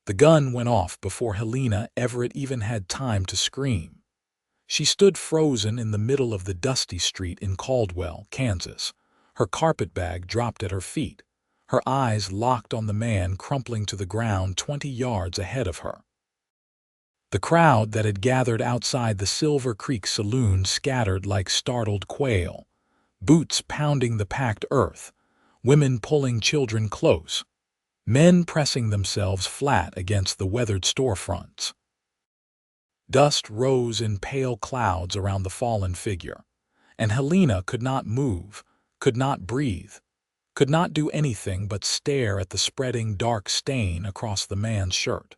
The gun went off before Helena Everett even had time to scream. She stood frozen in the middle of the dusty street in Caldwell, Kansas. Her carpetbag dropped at her feet, her eyes locked on the man crumpling to the ground 20 yards ahead of her. The crowd that had gathered outside the Silver Creek saloon scattered like startled quail, boots pounding the packed earth, women pulling children close, men pressing themselves flat against the weathered storefronts. Dust rose in pale clouds around the fallen figure, and Helena could not move, could not breathe, could not do anything but stare at the spreading dark stain across the man's shirt.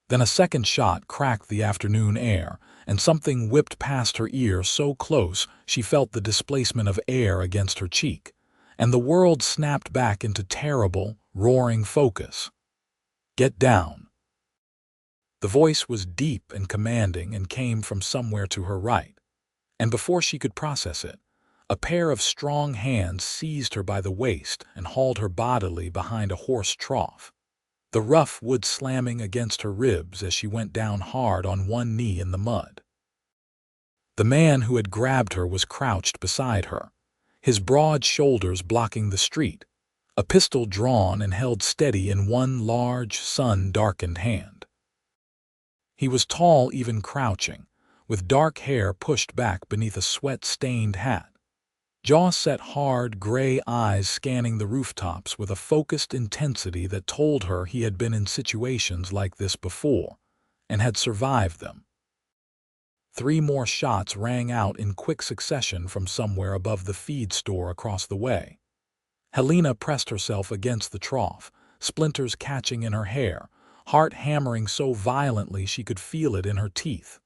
Then a second shot cracked the afternoon air, and something whipped past her ear so close she felt the displacement of air against her cheek, and the world snapped back into terrible, roaring focus. "Get down." The voice was deep and commanding and came from somewhere to her right, and before she could process it, a pair of strong hands seized her by the waist and hauled her bodily behind a horse trough, the rough wood slamming against her ribs as she went down hard on one knee in the mud. The man who had grabbed her was crouched beside her, his broad shoulders blocking the street, a pistol drawn and held steady in one large, sun-darkened hand. He was tall even crouching, with dark hair pushed back beneath a sweat-stained hat, jaw-set hard gray eyes scanning the rooftops with a focused intensity that told her he had been in situations like this before and had survived them. 3 more shots rang out in quick succession from somewhere above the feed store across the way. Helena pressed herself against the trough, splinters catching in her hair, heart hammering so violently she could feel it in her teeth.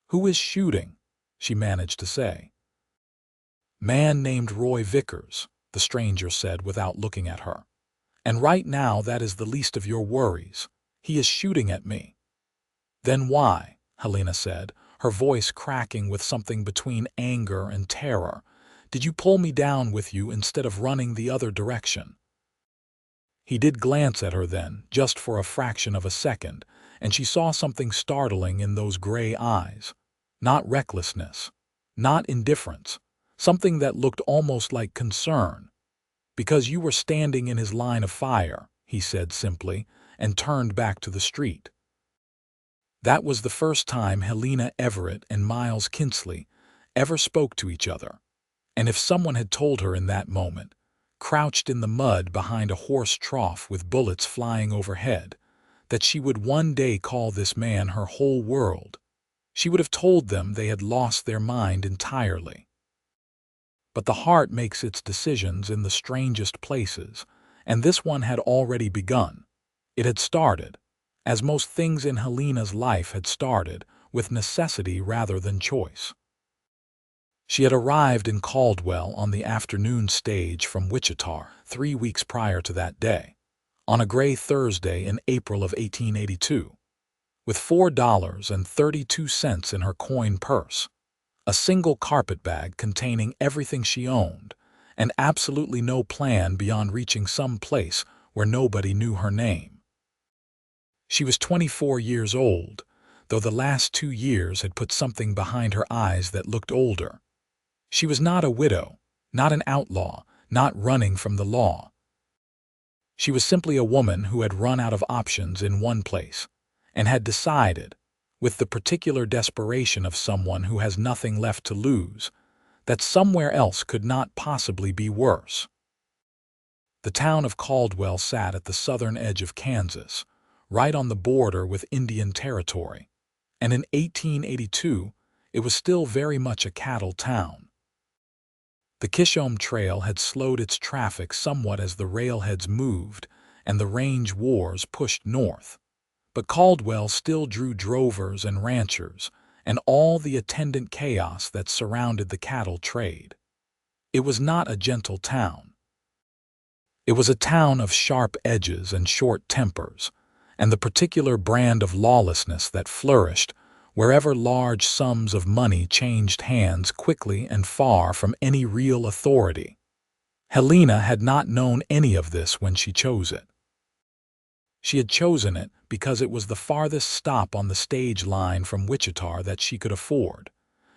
"Who is shooting?" she managed to say. "Man named Roy Vickers," the stranger said without looking at her. "And right now that is the least of your worries. He is shooting at me." "Then why?" Helena said, her voice cracking with something between anger and terror. "Did you pull me down with you instead of running the other direction?" He did glance at her then, just for a fraction of a second, and she saw something startling in those gray eyes. Not recklessness, not indifference, something that looked almost like concern. "Because you were standing in his line of fire," he said simply, and turned back to the street. That was the first time Helena Everett and Miles Kinsley ever spoke to each other, and if someone had told her in that moment, crouched in the mud behind a horse trough with bullets flying overhead, that she would one day call this man her whole world, she would have told them they had lost their mind entirely. But the heart makes its decisions in the strangest places, and this one had already begun. It had started, as most things in Helena's life had started, with necessity rather than choice. She had arrived in Caldwell on the afternoon stage from Wichita 3 weeks prior to that day, on a gray Thursday in April of 1882, with $4.32 in her coin purse, a single carpetbag containing everything she owned, and absolutely no plan beyond reaching some place where nobody knew her name. She was 24 years old, though the last 2 years had put something behind her eyes that looked older. She was not a widow, not an outlaw, not running from the law. She was simply a woman who had run out of options in one place, and had decided, with the particular desperation of someone who has nothing left to lose, that somewhere else could not possibly be worse. The town of Caldwell sat at the southern edge of Kansas, right on the border with Indian Territory, and in 1882 it was still very much a cattle town. The Kishome Trail had slowed its traffic somewhat as the railheads moved and the range wars pushed north, but Caldwell still drew drovers and ranchers and all the attendant chaos that surrounded the cattle trade. It was not a gentle town. It was a town of sharp edges and short tempers, and the particular brand of lawlessness that flourished wherever large sums of money changed hands quickly and far from any real authority. Helena had not known any of this when she chose it. She had chosen it because it was the farthest stop on the stage line from Wichita that she could afford.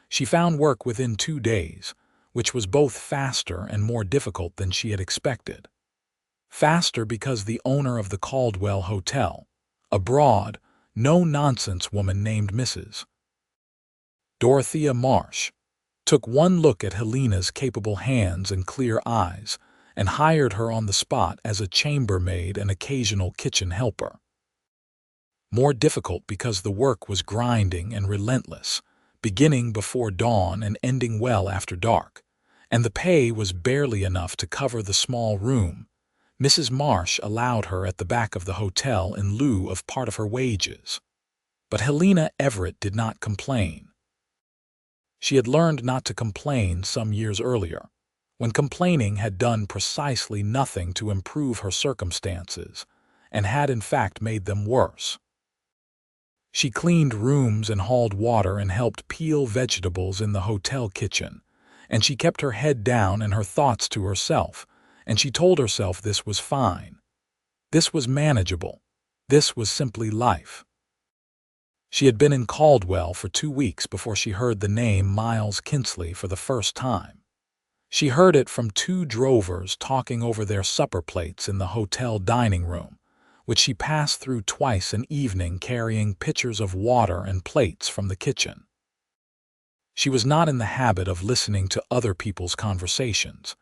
She found work within 2 days, which was both faster and more difficult than she had expected. Faster because the owner of the Caldwell Hotel, a broad, no-nonsense woman named Mrs. Dorothea Marsh, took one look at Helena's capable hands and clear eyes and hired her on the spot as a chambermaid and occasional kitchen helper. More difficult because the work was grinding and relentless, beginning before dawn and ending well after dark, and the pay was barely enough to cover the small room Mrs. Marsh allowed her at the back of the hotel in lieu of part of her wages. But Helena Everett did not complain. She had learned not to complain some years earlier, when complaining had done precisely nothing to improve her circumstances, and had in fact made them worse. She cleaned rooms and hauled water and helped peel vegetables in the hotel kitchen, and she kept her head down and her thoughts to herself, and she told herself this was fine. This was manageable. This was simply life. She had been in Caldwell for 2 weeks before she heard the name Miles Kinsley for the first time. She heard it from 2 drovers talking over their supper plates in the hotel dining room, which she passed through twice an evening carrying pitchers of water and plates from the kitchen. She was not in the habit of listening to other people's conversations,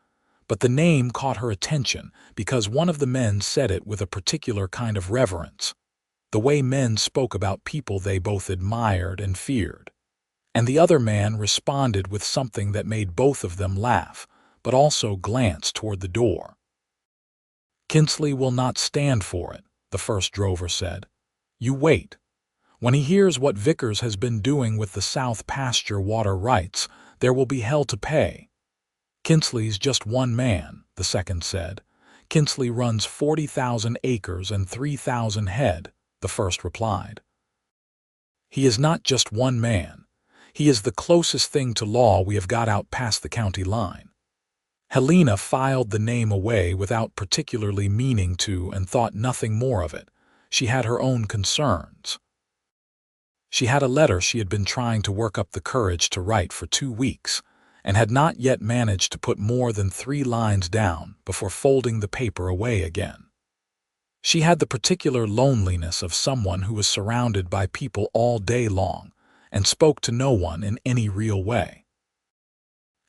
but the name caught her attention because one of the men said it with a particular kind of reverence, the way men spoke about people they both admired and feared. And the other man responded with something that made both of them laugh, but also glance toward the door. "Kinsley will not stand for it," the first drover said. "You wait. When he hears what Vickers has been doing with the South Pasture water rights, there will be hell to pay." "Kinsley's just one man," the second said. "Kinsley runs 40,000 acres and 3,000 head, the first replied. "He is not just one man. He is the closest thing to law we have got out past the county line." Helena filed the name away without particularly meaning to and thought nothing more of it. She had her own concerns. She had a letter she had been trying to work up the courage to write for 2 weeks, and had not yet managed to put more than 3 lines down before folding the paper away again. She had the particular loneliness of someone who was surrounded by people all day long and spoke to no one in any real way.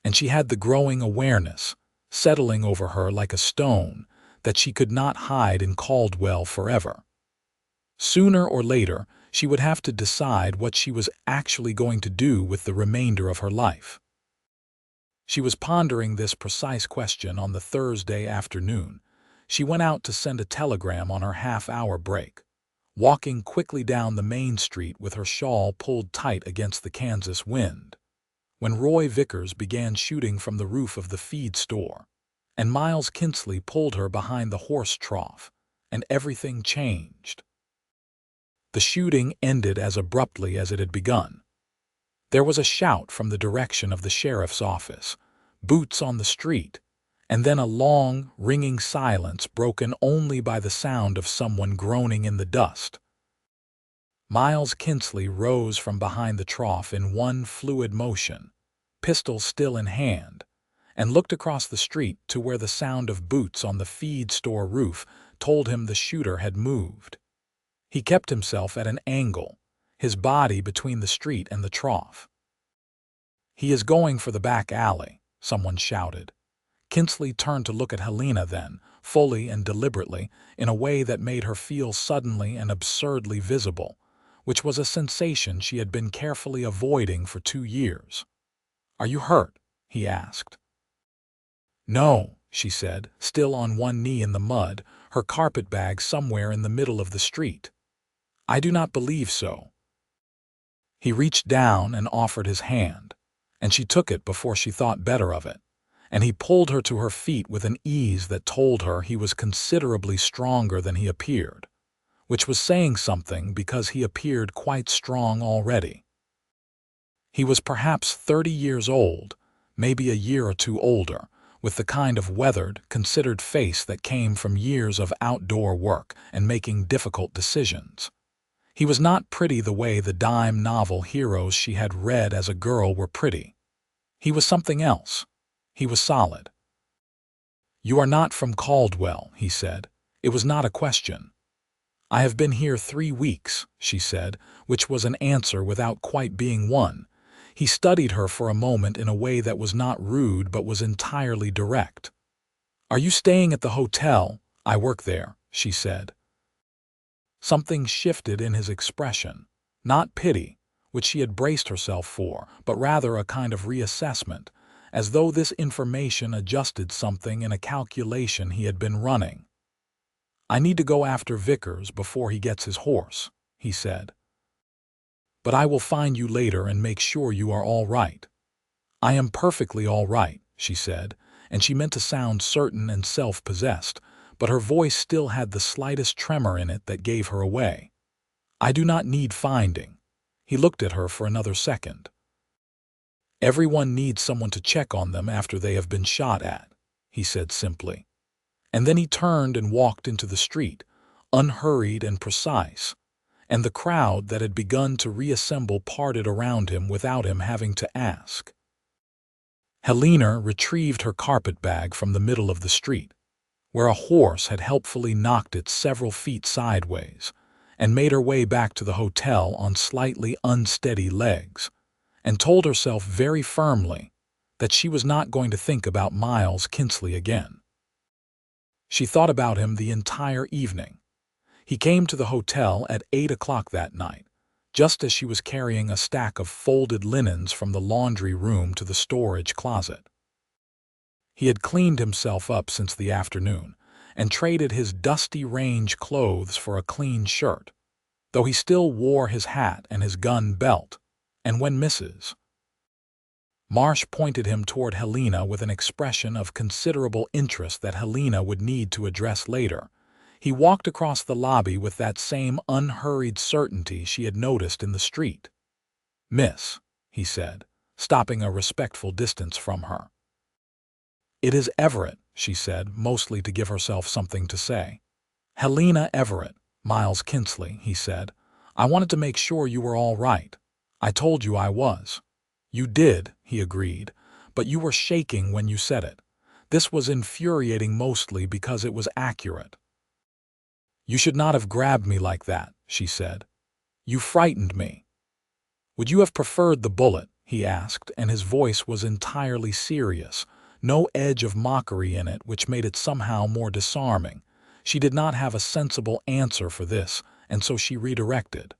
And she had the growing awareness, settling over her like a stone, that she could not hide in Caldwell forever. Sooner or later, she would have to decide what she was actually going to do with the remainder of her life. She was pondering this precise question on the Thursday afternoon. She went out to send a telegram on her half-hour break, walking quickly down the main street with her shawl pulled tight against the Kansas wind, when Roy Vickers began shooting from the roof of the feed store, and Miles Kinsley pulled her behind the horse trough, and everything changed. The shooting ended as abruptly as it had begun. There was a shout from the direction of the sheriff's office, boots on the street, and then a long, ringing silence broken only by the sound of someone groaning in the dust. Miles Kinsley rose from behind the trough in one fluid motion, pistol still in hand, and looked across the street to where the sound of boots on the feed store roof told him the shooter had moved. He kept himself at an angle, his body between the street and the trough. "He is going for the back alley," someone shouted. Kinsley turned to look at Helena then, fully and deliberately, in a way that made her feel suddenly and absurdly visible, which was a sensation she had been carefully avoiding for 2 years. "Are you hurt?" he asked. "No," she said, still on one knee in the mud, her carpetbag somewhere in the middle of the street. "I do not believe so." He reached down and offered his hand, and she took it before she thought better of it, and he pulled her to her feet with an ease that told her he was considerably stronger than he appeared, which was saying something because he appeared quite strong already. He was perhaps 30 years old, maybe a year or 2 older, with the kind of weathered, considered face that came from years of outdoor work and making difficult decisions. He was not pretty the way the dime novel heroes she had read as a girl were pretty. He was something else. He was solid. "You are not from Caldwell," he said. It was not a question. "I have been here 3 weeks," she said, which was an answer without quite being one. He studied her for a moment in a way that was not rude but was entirely direct. "Are you staying at the hotel? I work there," she said. Something shifted in his expression. Not pity, which she had braced herself for, but rather a kind of reassessment, as though this information adjusted something in a calculation he had been running. "I need to go after Vickers before he gets his horse," he said. "But I will find you later and make sure you are all right." "I am perfectly all right," she said, and she meant to sound certain and self-possessed, but her voice still had the slightest tremor in it that gave her away. "I do not need finding." He looked at her for another second. "Everyone needs someone to check on them after they have been shot at," he said simply. And then he turned and walked into the street, unhurried and precise, and the crowd that had begun to reassemble parted around him without him having to ask. Helena retrieved her carpetbag from the middle of the street, where a horse had helpfully knocked it several feet sideways, and made her way back to the hotel on slightly unsteady legs, and told herself very firmly that she was not going to think about Miles Kinsley again. She thought about him the entire evening. He came to the hotel at 8 o'clock that night, just as she was carrying a stack of folded linens from the laundry room to the storage closet. He had cleaned himself up since the afternoon and traded his dusty range clothes for a clean shirt, though he still wore his hat and his gun belt, and when Mrs. Marsh pointed him toward Helena with an expression of considerable interest that Helena would need to address later, he walked across the lobby with that same unhurried certainty she had noticed in the street. "Miss," he said, stopping a respectful distance from her. "It is Everett," she said, mostly to give herself something to say. "Helena Everett, Miles Kinsley," he said. "I wanted to make sure you were all right. I told you I was." "You did," he agreed, "but you were shaking when you said it. This was infuriating mostly because it was accurate." "You should not have grabbed me like that," she said. "You frightened me." "Would you have preferred the bullet?" he asked, and his voice was entirely serious, no edge of mockery in it, which made it somehow more disarming. She did not have a sensible answer for this, and so she redirected.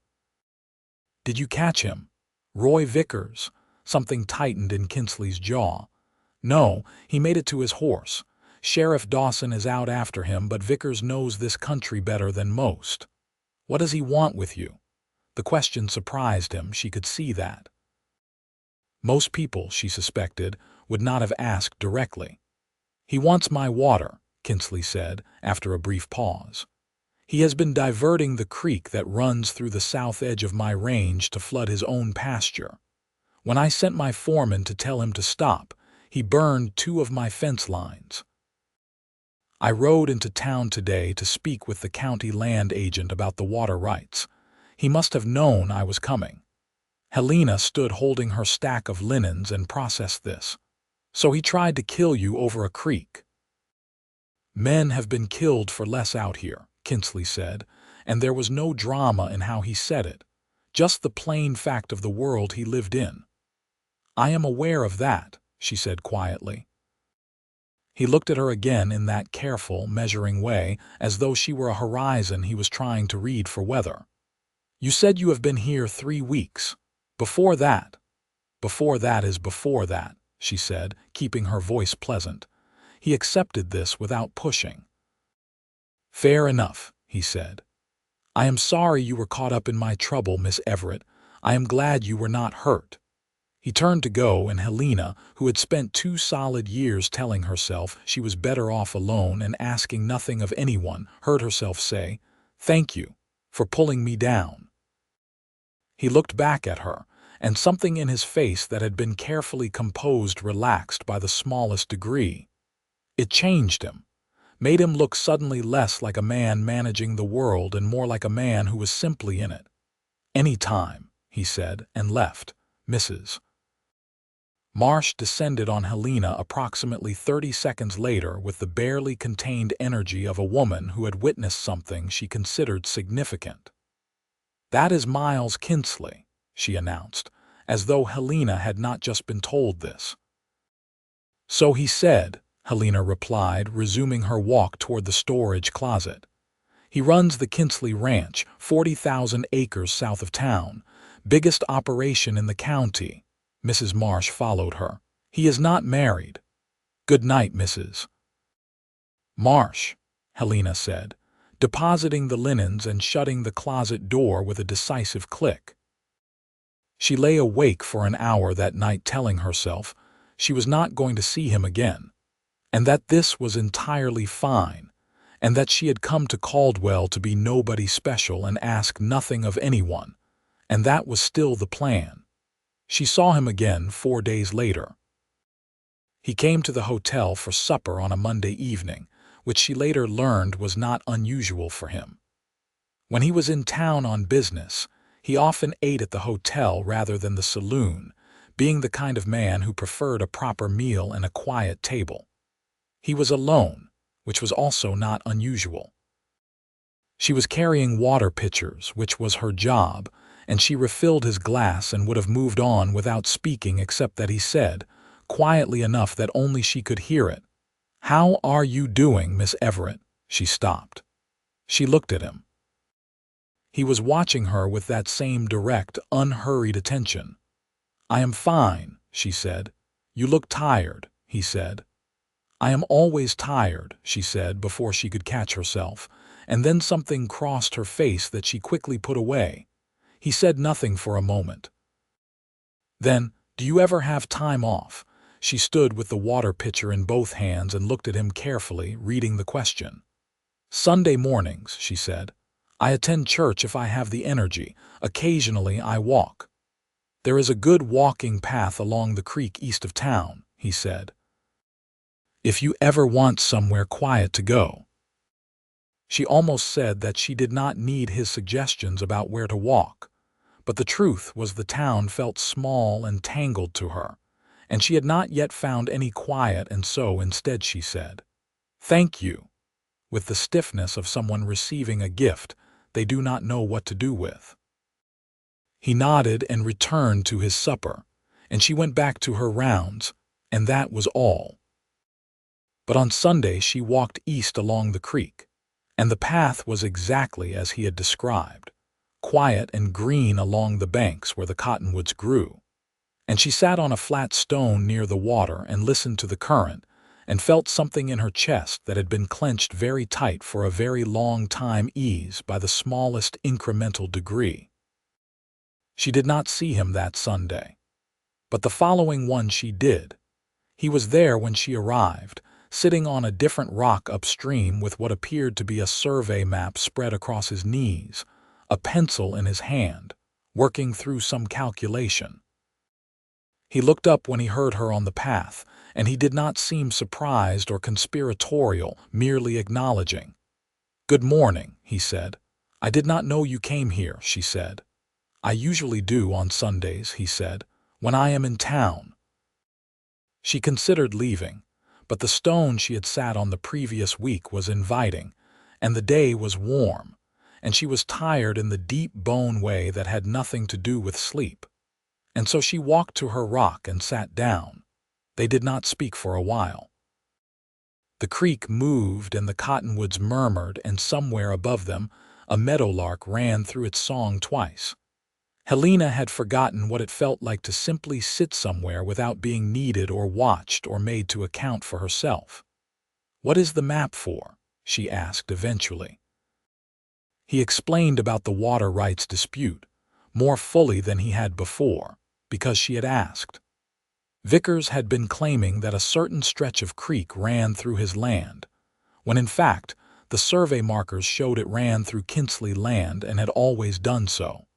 "Did you catch him? Roy Vickers?" Something tightened in Kinsley's jaw. "No, he made it to his horse. Sheriff Dawson is out after him, but Vickers knows this country better than most." "What does he want with you?" The question surprised him, she could see that. Most people, she suspected, would not have asked directly. "He wants my water," Kinsley said, after a brief pause. "He has been diverting the creek that runs through the south edge of my range to flood his own pasture. When I sent my foreman to tell him to stop, he burned 2 of my fence lines. I rode into town today to speak with the county land agent about the water rights. He must have known I was coming." Helena stood holding her stack of linens and processed this. "So he tried to kill you over a creek." "Men have been killed for less out here," Kinsley said, and there was no drama in how he said it, just the plain fact of the world he lived in. "I am aware of that," she said quietly. He looked at her again in that careful, measuring way, as though she were a horizon he was trying to read for weather. "You said you have been here 3 weeks. Before that?" "Before that is before that," she said, keeping her voice pleasant. He accepted this without pushing. "Fair enough," he said. "I am sorry you were caught up in my trouble, Miss Everett. I am glad you were not hurt." He turned to go, and Helena, who had spent 2 solid years telling herself she was better off alone and asking nothing of anyone, heard herself say, "Thank you for pulling me down." He looked back at her, and something in his face that had been carefully composed relaxed by the smallest degree. It changed him, made him look suddenly less like a man managing the world and more like a man who was simply in it. "Any time," he said, and left. Mrs. Marsh descended on Helena approximately 30 seconds later with the barely contained energy of a woman who had witnessed something she considered significant. "That is Miles Kinsley," she announced, as though Helena had not just been told this. "So he said," Helena replied, resuming her walk toward the storage closet. "He runs the Kinsley Ranch, 40,000 acres south of town, biggest operation in the county." Mrs. Marsh followed her. "He is not married." "Good night, Mrs. Marsh," Helena said, depositing the linens and shutting the closet door with a decisive click. She lay awake for an hour that night telling herself she was not going to see him again, and that this was entirely fine, and that she had come to Caldwell to be nobody special and ask nothing of anyone, and that was still the plan. She saw him again 4 days later. He came to the hotel for supper on a Monday evening, which she later learned was not unusual for him. When he was in town on business, he often ate at the hotel rather than the saloon, being the kind of man who preferred a proper meal and a quiet table. He was alone, which was also not unusual. She was carrying water pitchers, which was her job, and she refilled his glass and would have moved on without speaking except that he said, quietly enough that only she could hear it, "How are you doing, Miss Everett?" She stopped. She looked at him. He was watching her with that same direct, unhurried attention. "I am fine," she said. "You look tired," he said. "I am always tired," she said before she could catch herself, and then something crossed her face that she quickly put away. He said nothing for a moment. Then, "Do you ever have time off?" She stood with the water pitcher in both hands and looked at him carefully, reading the question. "Sunday mornings," she said. "I attend church if I have the energy. Occasionally I walk." "There is a good walking path along the creek east of town," he said. "If you ever want somewhere quiet to go." She almost said that she did not need his suggestions about where to walk, but the truth was the town felt small and tangled to her, and she had not yet found any quiet, and so instead she said, "Thank you," with the stiffness of someone receiving a gift they do not know what to do with. He nodded and returned to his supper, and she went back to her rounds, and that was all. But on Sunday she walked east along the creek, and the path was exactly as he had described, quiet and green along the banks where the cottonwoods grew. And she sat on a flat stone near the water and listened to the current, and felt something in her chest that had been clenched very tight for a very long time ease by the smallest incremental degree. She did not see him that Sunday, but the following one she did. He was there when she arrived, sitting on a different rock upstream with what appeared to be a survey map spread across his knees, a pencil in his hand, working through some calculation. He looked up when he heard her on the path, and he did not seem surprised or conspiratorial, merely acknowledging. "Good morning," he said. "I did not know you came here," she said. "I usually do on Sundays," he said, "when I am in town." She considered leaving, but the stone she had sat on the previous week was inviting, and the day was warm, and she was tired in the deep bone way that had nothing to do with sleep. And so she walked to her rock and sat down. They did not speak for a while. The creek moved and the cottonwoods murmured, and somewhere above them a meadowlark ran through its song twice. Helena had forgotten what it felt like to simply sit somewhere without being needed or watched or made to account for herself. "What is the map for?" she asked eventually. He explained about the water rights dispute, more fully than he had before, because she had asked. Vickers had been claiming that a certain stretch of creek ran through his land, when in fact the survey markers showed it ran through Kinsley land and had always done so.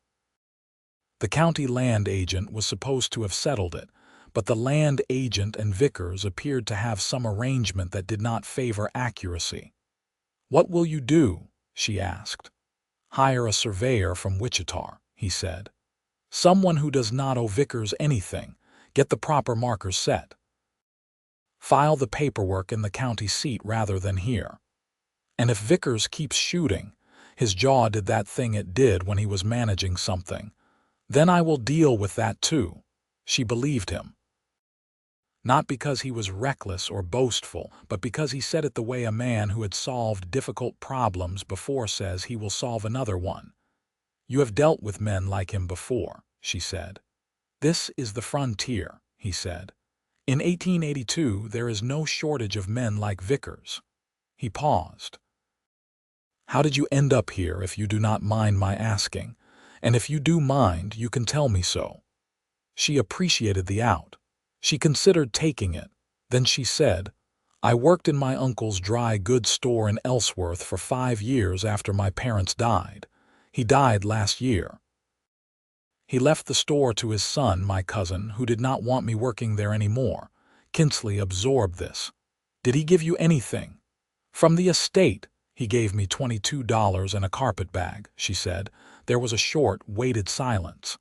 The county land agent was supposed to have settled it, but the land agent and Vickers appeared to have some arrangement that did not favor accuracy. "What will you do?" she asked. "Hire a surveyor from Wichita," he said. "Someone who does not owe Vickers anything. Get the proper markers set. File the paperwork in the county seat rather than here. And if Vickers keeps shooting, his jaw did that thing it did when he was managing something, then I will deal with that too." She believed him. Not because he was reckless or boastful, but because he said it the way a man who had solved difficult problems before says he will solve another one. "You have dealt with men like him before," she said. "This is the frontier," he said. "In 1882 there is no shortage of men like Vickers." He paused. "How did you end up here, if you do not mind my asking? And if you do mind, you can tell me so." She appreciated the out. She considered taking it. Then she said, "I worked in my uncle's dry goods store in Ellsworth for 5 years after my parents died. He died last year. He left the store to his son, my cousin, who did not want me working there anymore." Kinsley absorbed this. "Did he give you anything?" "From the estate. He gave me $22 and a carpet bag," she said. There was a short, weighted silence.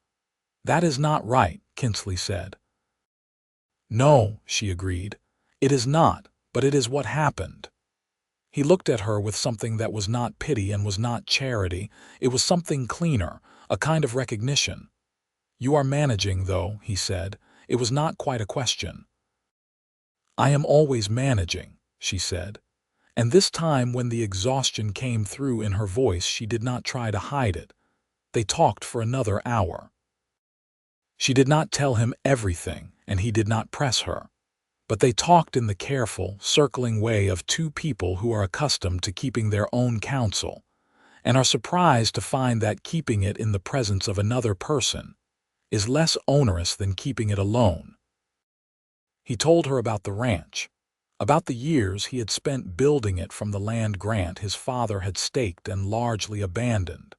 "That is not right," Kinsley said. "No," she agreed. "It is not, but it is what happened." He looked at her with something that was not pity and was not charity. It was something cleaner, a kind of recognition. "You are managing, though," he said. It was not quite a question. "I am always managing," she said. And this time, when the exhaustion came through in her voice, she did not try to hide it. They talked for another hour. She did not tell him everything, and he did not press her. But they talked in the careful, circling way of two people who are accustomed to keeping their own counsel, and are surprised to find that keeping it in the presence of another person is less onerous than keeping it alone. He told her about the ranch, about the years he had spent building it from the land grant his father had staked and largely abandoned,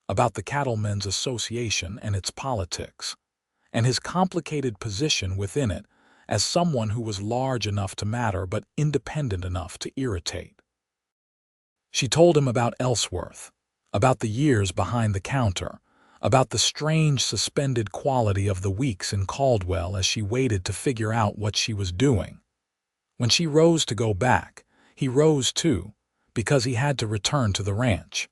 about the Cattlemen's Association and its politics, and his complicated position within it as someone who was large enough to matter but independent enough to irritate. She told him about Ellsworth, about the years behind the counter, about the strange suspended quality of the weeks in Caldwell as she waited to figure out what she was doing. When she rose to go back, he rose too, because he had to return to the ranch.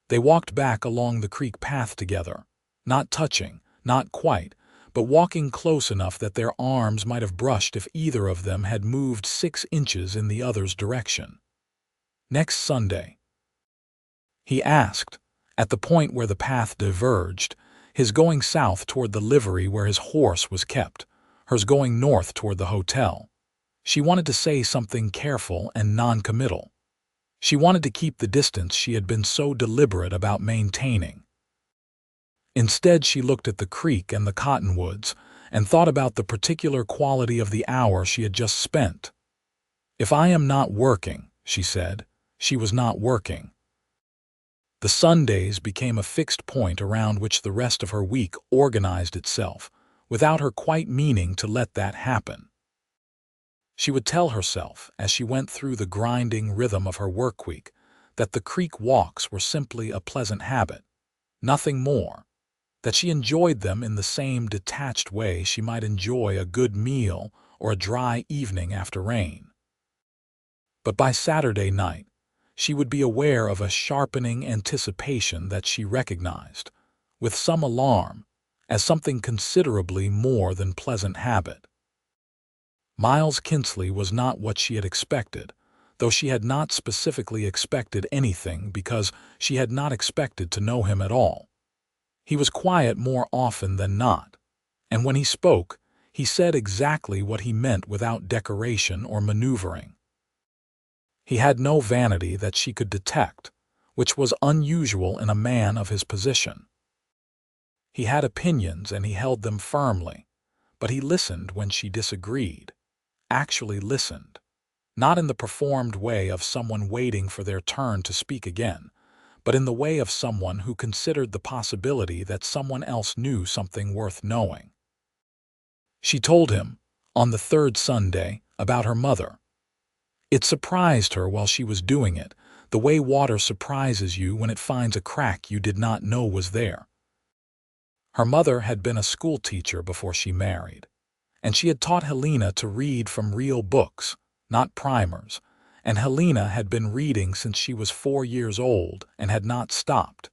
They walked back along the creek path together, not touching, not quite, but walking close enough that their arms might have brushed if either of them had moved 6 inches in the other's direction. "Next Sunday?" he asked, at the point where the path diverged, his going south toward the livery where his horse was kept, hers going north toward the hotel. She wanted to say something careful and non-committal. She wanted to keep the distance she had been so deliberate about maintaining. Instead, she looked at the creek and the cottonwoods and thought about the particular quality of the hour she had just spent. "If I am not working," she said. She was not working. The Sundays became a fixed point around which the rest of her week organized itself, without her quite meaning to let that happen. She would tell herself, as she went through the grinding rhythm of her work week, that the creek walks were simply a pleasant habit, nothing more, that she enjoyed them in the same detached way she might enjoy a good meal or a dry evening after rain. But by Saturday night, she would be aware of a sharpening anticipation that she recognized, with some alarm, as something considerably more than pleasant habit. Miles Kinsley was not what she had expected, though she had not specifically expected anything because she had not expected to know him at all. He was quiet more often than not, and when he spoke, he said exactly what he meant without decoration or maneuvering. He had no vanity that she could detect, which was unusual in a man of his position. He had opinions and he held them firmly, but he listened when she disagreed, actually listened, not in the performed way of someone waiting for their turn to speak again, but in the way of someone who considered the possibility that someone else knew something worth knowing. She told him, on the third Sunday, about her mother. It surprised her while she was doing it, the way water surprises you when it finds a crack you did not know was there. Her mother had been a school teacher before she married, and she had taught Helena to read from real books, not primers, and Helena had been reading since she was 4 years old and had not stopped,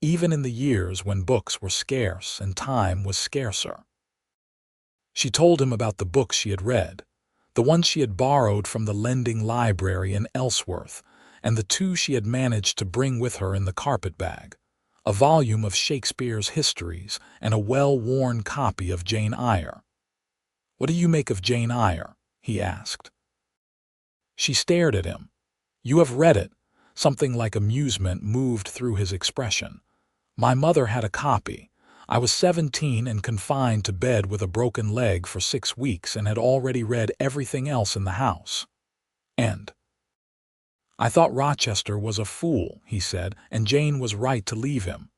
even in the years when books were scarce and time was scarcer. She told him about the books she had read, the ones she had borrowed from the lending library in Ellsworth, and the 2 she had managed to bring with her in the carpet-bag, a volume of Shakespeare's histories and a well-worn copy of Jane Eyre. "What do you make of Jane Eyre?" he asked. She stared at him. "You have read it." Something like amusement moved through his expression. "My mother had a copy. I was 17 and confined to bed with a broken leg for 6 weeks and had already read everything else in the house. And I thought Rochester was a fool," he said, "and Jane was right to leave him."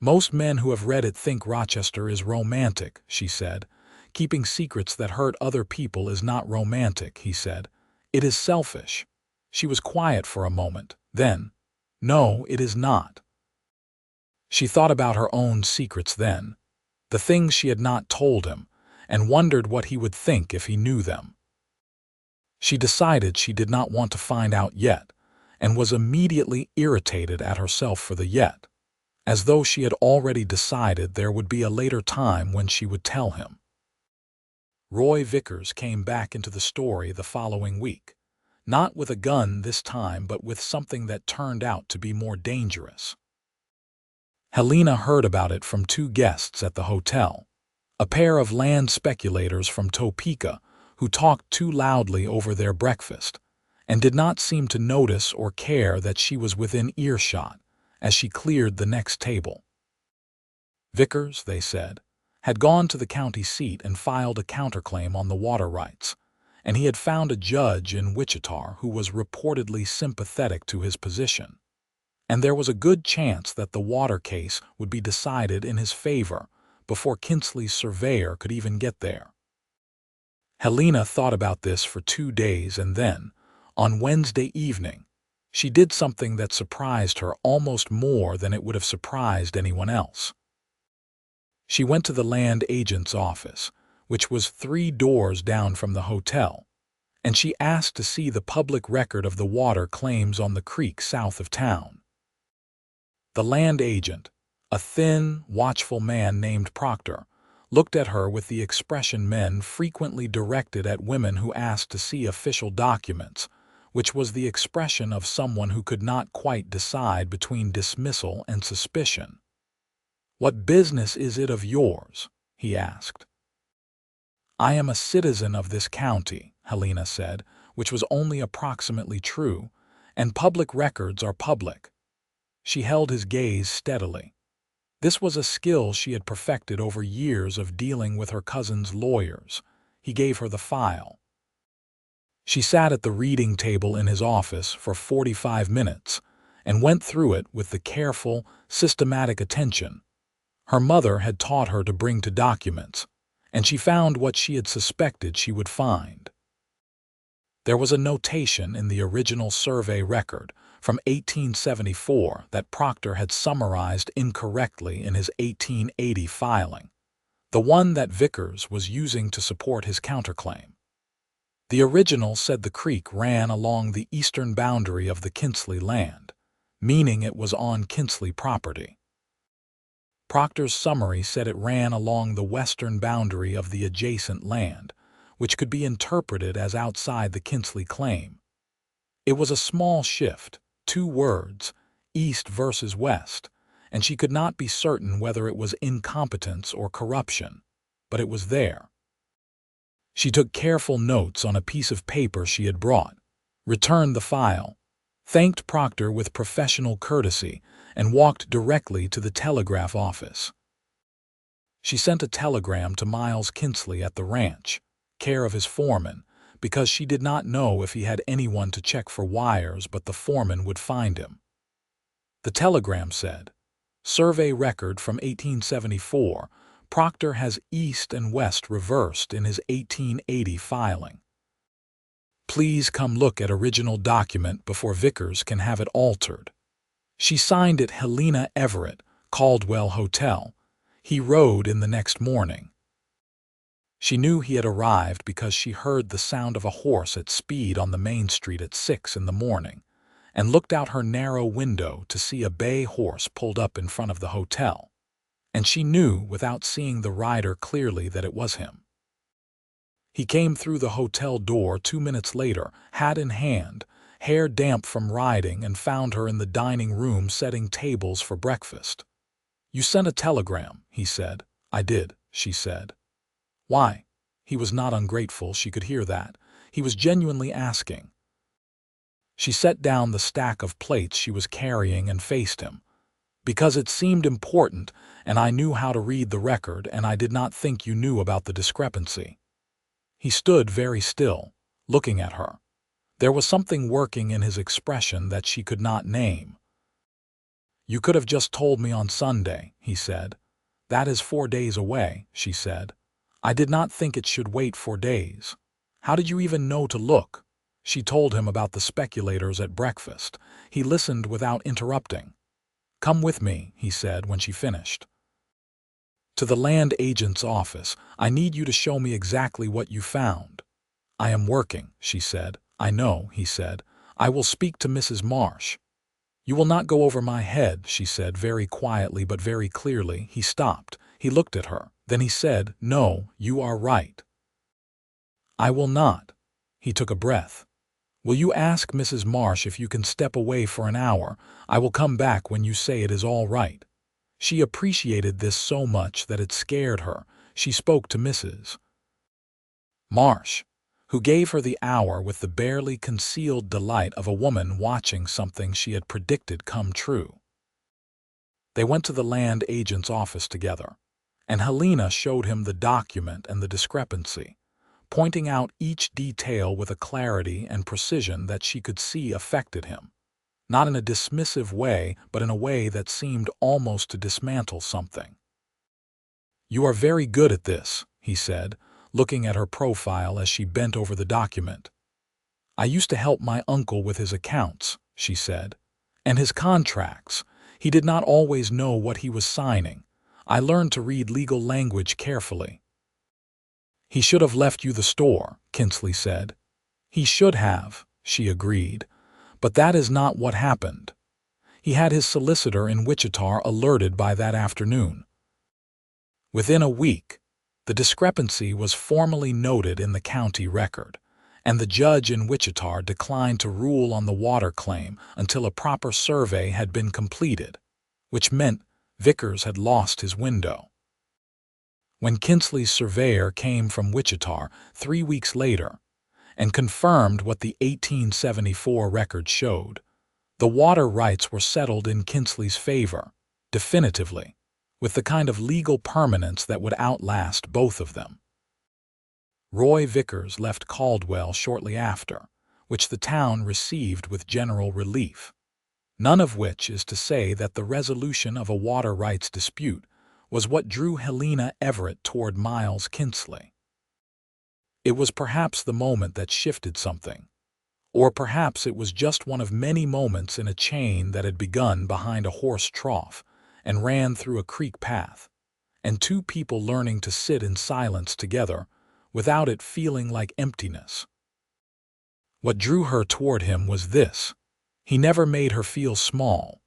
"Most men who have read it think Rochester is romantic," she said. "Keeping secrets that hurt other people is not romantic," he said. "It is selfish." She was quiet for a moment. Then, "No, it is not." She thought about her own secrets then, the things she had not told him, and wondered what he would think if he knew them. She decided she did not want to find out yet, and was immediately irritated at herself for the yet, as though she had already decided there would be a later time when she would tell him. Roy Vickers came back into the story the following week, not with a gun this time but with something that turned out to be more dangerous. Helena heard about it from 2 guests at the hotel, a pair of land speculators from Topeka who talked too loudly over their breakfast and did not seem to notice or care that she was within earshot as she cleared the next table. Vickers, they said, had gone to the county seat and filed a counterclaim on the water rights, and he had found a judge in Wichita who was reportedly sympathetic to his position, and there was a good chance that the water case would be decided in his favor before Kinsley's surveyor could even get there. Helena thought about this for 2 days and then, on Wednesday evening, she did something that surprised her almost more than it would have surprised anyone else. She went to the land agent's office, which was 3 doors down from the hotel, and she asked to see the public record of the water claims on the creek south of town. The land agent, a thin, watchful man named Proctor, looked at her with the expression men frequently directed at women who asked to see official documents, which was the expression of someone who could not quite decide between dismissal and suspicion. "What business is it of yours?" he asked. "I am a citizen of this county," Helena said, which was only approximately true, "and public records are public." She held his gaze steadily. This was a skill she had perfected over years of dealing with her cousin's lawyers. He gave her the file. She sat at the reading table in his office for 45 minutes and went through it with the careful, systematic attention her mother had taught her to bring to documents, and she found what she had suspected she would find. There was a notation in the original survey record from 1874 that Proctor had summarized incorrectly in his 1880 filing, the one that Vickers was using to support his counterclaim. The original said the creek ran along the eastern boundary of the Kinsley land, meaning it was on Kinsley property. Proctor's summary said it ran along the western boundary of the adjacent land, which could be interpreted as outside the Kinsley claim. It was a small shift, 2 words, east versus west, and she could not be certain whether it was incompetence or corruption, but it was there. She took careful notes on a piece of paper she had brought, returned the file, thanked Proctor with professional courtesy, and walked directly to the telegraph office. She sent a telegram to Miles Kinsley at the ranch, care of his foreman, because she did not know if he had anyone to check for wires but the foreman would find him. The telegram said, "Survey record from 1874, Proctor has east and west reversed in his 1880 filing. Please come look at original document before Vickers can have it altered. She signed it Helena Everett, Caldwell Hotel. He rode in the next morning. She knew he had arrived because she heard the sound of a horse at speed on the main street at 6 in the morning, and looked out her narrow window to see a bay horse pulled up in front of the hotel. And she knew, without seeing the rider clearly, that it was him. He came through the hotel door 2 minutes later, hat in hand, hair damp from riding, and found her in the dining room setting tables for breakfast. "You sent a telegram," he said. "I did," she said. "Why?" He was not ungrateful, she could hear that. He was genuinely asking. She set down the stack of plates she was carrying and faced him. "Because it seemed important, and I knew how to read the record, and I did not think you knew about the discrepancy." He stood very still, looking at her. There was something working in his expression that she could not name. "You could have just told me on Sunday," he said. "That is 4 days away," she said. "I did not think it should wait 4 days. How did you even know to look?" She told him about the speculators at breakfast. He listened without interrupting. "Come with me," he said when she finished. "To the land agent's office. I need you to show me exactly what you found." "I am working," she said. "I know," he said. "I will speak to Mrs. Marsh." "You will not go over my head," she said very quietly but very clearly. He stopped. He looked at her. Then he said, "No, you are right. I will not." He took a breath. "Will you ask Mrs. Marsh if you can step away for an hour? I will come back when you say it is all right." She appreciated this so much that it scared her. She spoke to Mrs. Marsh, who gave her the hour with the barely concealed delight of a woman watching something she had predicted come true. They went to the land agent's office together, and Helena showed him the document and the discrepancy, pointing out each detail with a clarity and precision that she could see affected him, not in a dismissive way, but in a way that seemed almost to dismantle something. "You are very good at this," he said, looking at her profile as she bent over the document. "I used to help my uncle with his accounts," she said, "and his contracts. He did not always know what he was signing. I learned to read legal language carefully." "He should have left you the store," Kinsley said. "He should have," she agreed, "but that is not what happened. He had his solicitor in Wichita alerted by that afternoon. Within a week, the discrepancy was formally noted in the county record, and the judge in Wichita declined to rule on the water claim until a proper survey had been completed, which meant Vickers had lost his window. When Kinsley's surveyor came from Wichita 3 weeks later and confirmed what the 1874 record showed, the water rights were settled in Kinsley's favor, definitively, with the kind of legal permanence that would outlast both of them. Roy Vickers left Caldwell shortly after, which the town received with general relief. None of which is to say that the resolution of a water rights dispute was what drew Helena Everett toward Miles Kinsley. It was perhaps the moment that shifted something, or perhaps it was just one of many moments in a chain that had begun behind a horse trough and ran through a creek path, and 2 people learning to sit in silence together without it feeling like emptiness. What drew her toward him was this: he never made her feel small.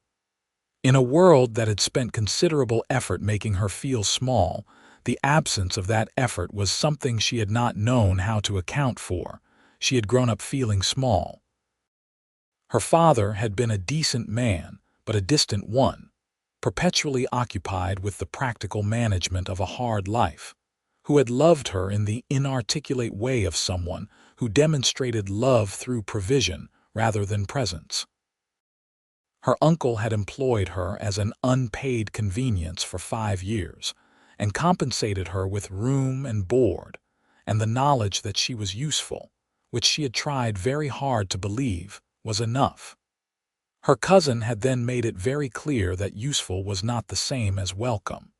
In a world that had spent considerable effort making her feel small, the absence of that effort was something she had not known how to account for. She had grown up feeling small. Her father had been a decent man, but a distant one, perpetually occupied with the practical management of a hard life, who had loved her in the inarticulate way of someone who demonstrated love through provision rather than presence. Her uncle had employed her as an unpaid convenience for 5 years and compensated her with room and board and the knowledge that she was useful, which she had tried very hard to believe was enough. Her cousin had then made it very clear that useful was not the same as welcome.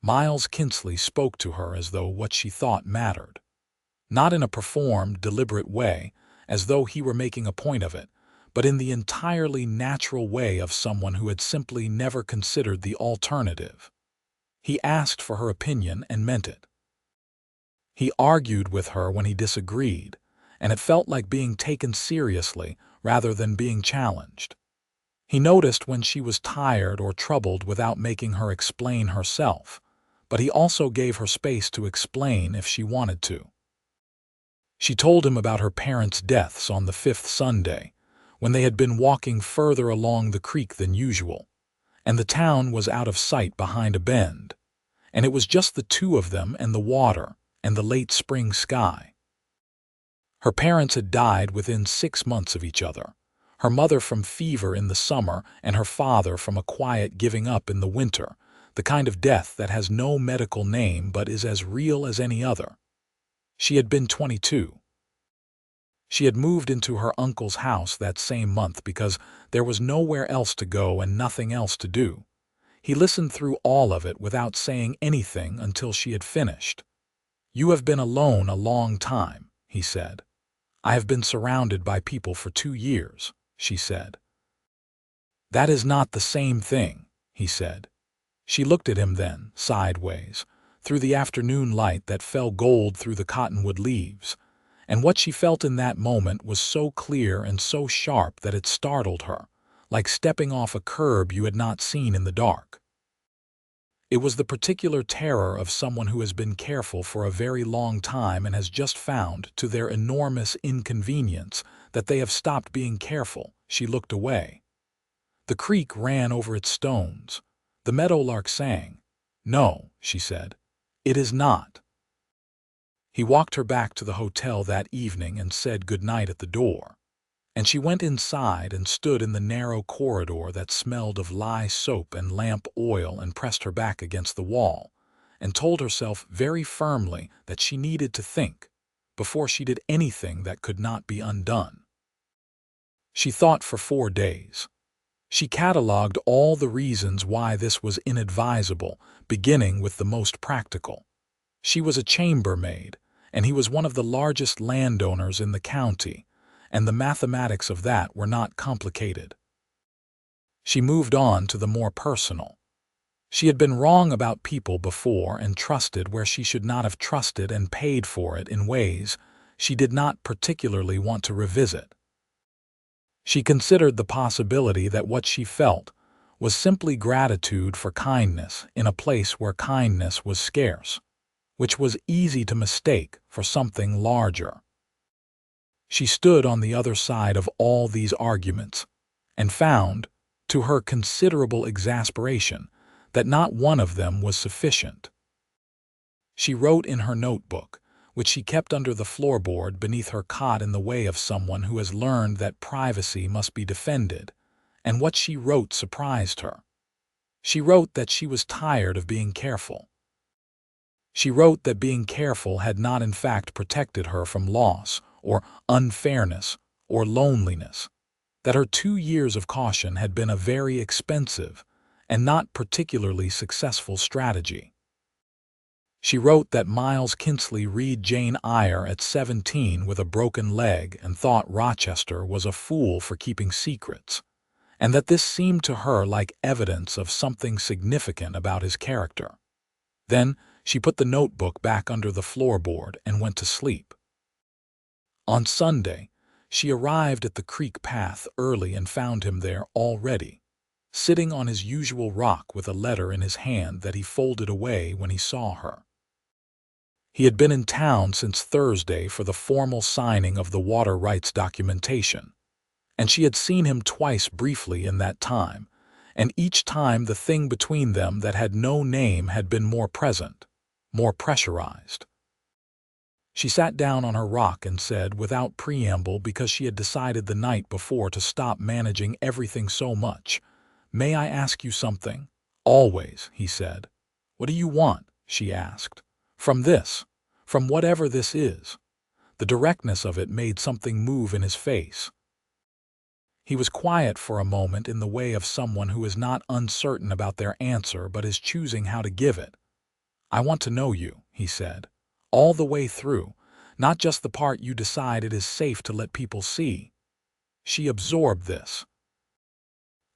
Miles Kinsley spoke to her as though what she thought mattered. Not in a performed, deliberate way, as though he were making a point of it, but in the entirely natural way of someone who had simply never considered the alternative. He asked for her opinion and meant it. He argued with her when he disagreed, and it felt like being taken seriously rather than being challenged. He noticed when she was tired or troubled without making her explain herself, but he also gave her space to explain if she wanted to. She told him about her parents' deaths on the fifth Sunday, when they had been walking further along the creek than usual, and the town was out of sight behind a bend, and it was just the two of them and the water and the late spring sky. Her parents had died within 6 months of each other, her mother from fever in the summer and her father from a quiet giving up in the winter, the kind of death that has no medical name but is as real as any other. She had been 22. She had moved into her uncle's house that same month because there was nowhere else to go and nothing else to do. He listened through all of it without saying anything until she had finished. "You have been alone a long time," he said. "I have been surrounded by people for 2 years," she said. "That is not the same thing," he said. She looked at him then, sideways, through the afternoon light that fell gold through the cottonwood leaves, and what she felt in that moment was so clear and so sharp that it startled her, like stepping off a curb you had not seen in the dark. It was the particular terror of someone who has been careful for a very long time and has just found, to their enormous inconvenience, that they have stopped being careful. She looked away. The creek ran over its stones. The meadowlark sang. "No," she said, "it is not." He walked her back to the hotel that evening and said good night at the door. And she went inside and stood in the narrow corridor that smelled of lye soap and lamp oil and pressed her back against the wall, and told herself very firmly that she needed to think before she did anything that could not be undone. She thought for 4 days. She catalogued all the reasons why this was inadvisable, beginning with the most practical. She was a chambermaid, and he was one of the largest landowners in the county, and the mathematics of that were not complicated. She moved on to the more personal. She had been wrong about people before and trusted where she should not have trusted and paid for it in ways she did not particularly want to revisit. She considered the possibility that what she felt was simply gratitude for kindness in a place where kindness was scarce, which was easy to mistake for something larger. She stood on the other side of all these arguments and found, to her considerable exasperation, that not one of them was sufficient. She wrote in her notebook, which she kept under the floorboard beneath her cot in the way of someone who has learned that privacy must be defended, and what she wrote surprised her. She wrote that she was tired of being careful. She wrote that being careful had not in fact protected her from loss, or unfairness, or loneliness, that her 2 years of caution had been a very expensive and not particularly successful strategy. She wrote that Miles Kinsley read Jane Eyre at 17 with a broken leg and thought Rochester was a fool for keeping secrets, and that this seemed to her like evidence of something significant about his character. Then she put the notebook back under the floorboard and went to sleep. On Sunday, she arrived at the creek path early and found him there already, sitting on his usual rock with a letter in his hand that he folded away when he saw her. He had been in town since Thursday for the formal signing of the water rights documentation, and she had seen him twice briefly in that time, and each time the thing between them that had no name had been more present, more pressurized. She sat down on her rock and said, without preamble because she had decided the night before to stop managing everything so much, "May I ask you something?" "Always," he said. "What do you want?" she asked. "From this, from whatever this is." The directness of it made something move in his face. He was quiet for a moment in the way of someone who is not uncertain about their answer but is choosing how to give it. I want to know you, he said, all the way through, not just the part you decide it is safe to let people see. She absorbed this.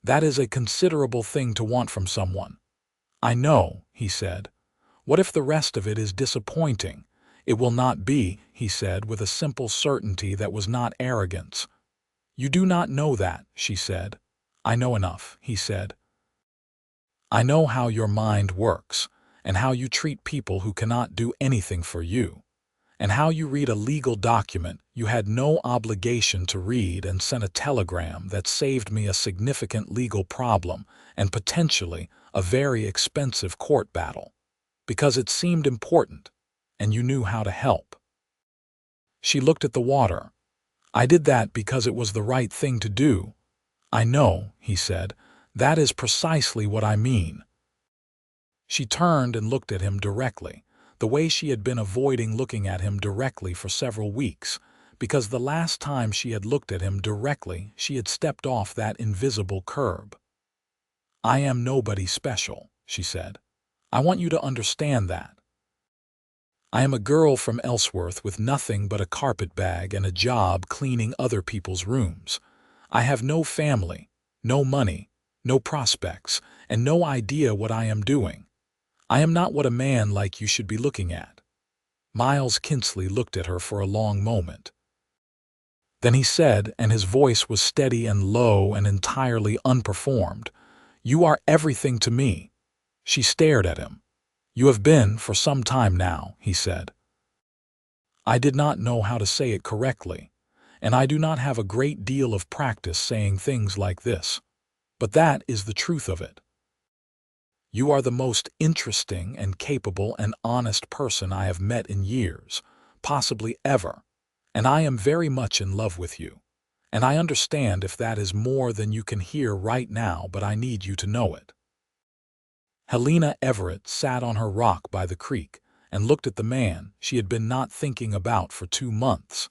That is a considerable thing to want from someone. I know, he said. What if the rest of it is disappointing? It will not be, he said with a simple certainty that was not arrogance. You do not know that, she said. I know enough, he said. I know how your mind works, and how you treat people who cannot do anything for you, and how you read a legal document you had no obligation to read and sent a telegram that saved me a significant legal problem and potentially a very expensive court battle, because it seemed important, and you knew how to help. She looked at the water. I did that because it was the right thing to do. I know, he said. That is precisely what I mean. She turned and looked at him directly, the way she had been avoiding looking at him directly for several weeks, because the last time she had looked at him directly she had stepped off that invisible curb. I am nobody special, she said. I want you to understand that. I am a girl from Ellsworth with nothing but a carpet bag and a job cleaning other people's rooms. I have no family, no money, no prospects, and no idea what I am doing. I am not what a man like you should be looking at. Miles Kinsley looked at her for a long moment. Then he said, and his voice was steady and low and entirely unperformed, "You are everything to me." She stared at him. "You have been for some time now," he said. I did not know how to say it correctly, and I do not have a great deal of practice saying things like this. But that is the truth of it. You are the most interesting and capable and honest person I have met in years, possibly ever, and I am very much in love with you. And I understand if that is more than you can hear right now, but I need you to know it. Helena Everett sat on her rock by the creek and looked at the man she had been not thinking about for 2 months,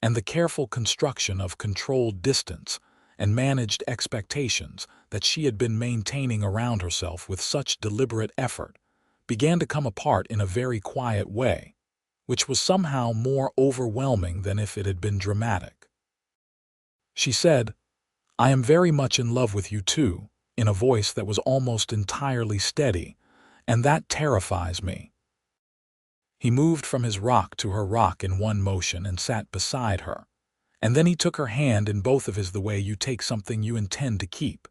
and the careful construction of controlled distance and managed expectations that she had been maintaining around herself with such deliberate effort began to come apart in a very quiet way, which was somehow more overwhelming than if it had been dramatic. She said, "I am very much in love with you too," in a voice that was almost entirely steady, "and that terrifies me." He moved from his rock to her rock in one motion and sat beside her, and then he took her hand in both of his the way you take something you intend to keep,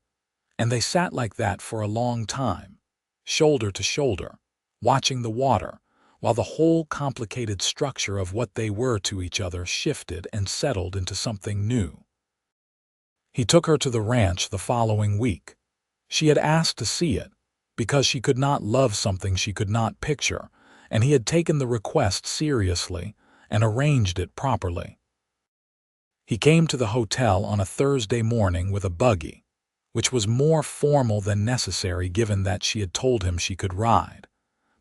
and they sat like that for a long time, shoulder to shoulder, watching the water, while the whole complicated structure of what they were to each other shifted and settled into something new. He took her to the ranch the following week. She had asked to see it, because she could not love something she could not picture, and he had taken the request seriously and arranged it properly. He came to the hotel on a Thursday morning with a buggy, which was more formal than necessary given that she had told him she could ride,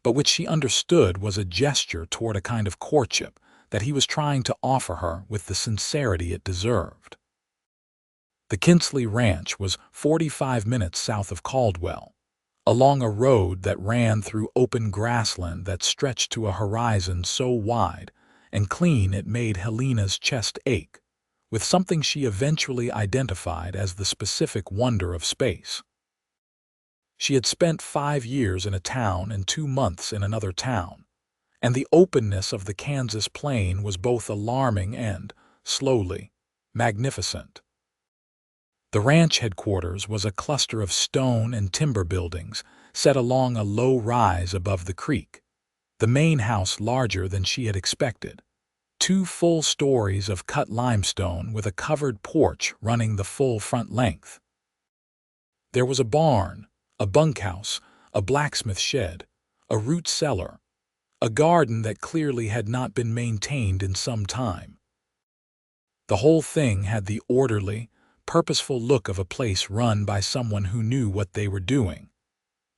but which she understood was a gesture toward a kind of courtship that he was trying to offer her with the sincerity it deserved. The Kinsley Ranch was 45 minutes south of Caldwell, along a road that ran through open grassland that stretched to a horizon so wide and clean it made Helena's chest ache, with something she eventually identified as the specific wonder of space. She had spent 5 years in a town and 2 months in another town, and the openness of the Kansas plain was both alarming and, slowly, magnificent. The ranch headquarters was a cluster of stone and timber buildings set along a low rise above the creek, the main house larger than she had expected. 2 full stories of cut limestone with a covered porch running the full front length. There was a barn, a bunkhouse, a blacksmith shed, a root cellar, a garden that clearly had not been maintained in some time. The whole thing had the orderly, purposeful look of a place run by someone who knew what they were doing,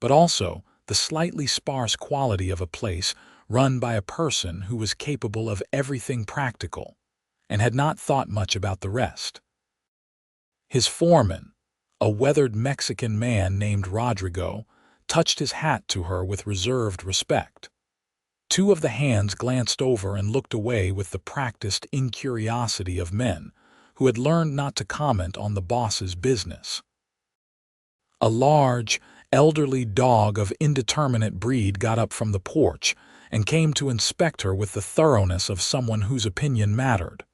but also the slightly sparse quality of a place run by a person who was capable of everything practical and had not thought much about the rest. His foreman, a weathered Mexican man named Rodrigo, touched his hat to her with reserved respect. Two of the hands glanced over and looked away with the practiced incuriosity of men who had learned not to comment on the boss's business. A large, elderly dog of indeterminate breed got up from the porch and came to inspect her with the thoroughness of someone whose opinion mattered.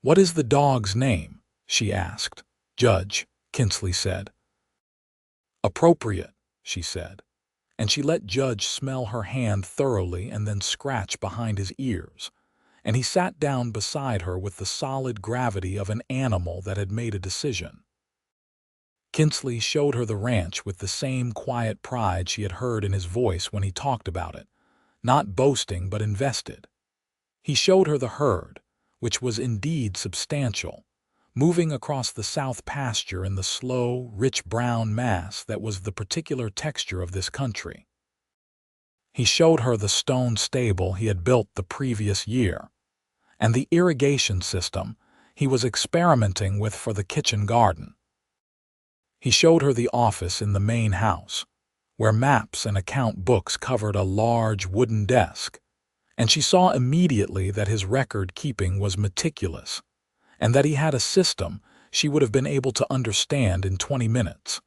"What is the dog's name?" she asked. "Judge," Kinsley said. "Appropriate," she said, and she let Judge smell her hand thoroughly and then scratch behind his ears, and he sat down beside her with the solid gravity of an animal that had made a decision. Kinsley showed her the ranch with the same quiet pride she had heard in his voice when he talked about it, not boasting but invested. He showed her the herd, which was indeed substantial, moving across the south pasture in the slow, rich brown mass that was the particular texture of this country. He showed her the stone stable he had built the previous year, and the irrigation system he was experimenting with for the kitchen garden. He showed her the office in the main house, where maps and account books covered a large wooden desk, and she saw immediately that his record-keeping was meticulous, and that he had a system she would have been able to understand in 20 minutes.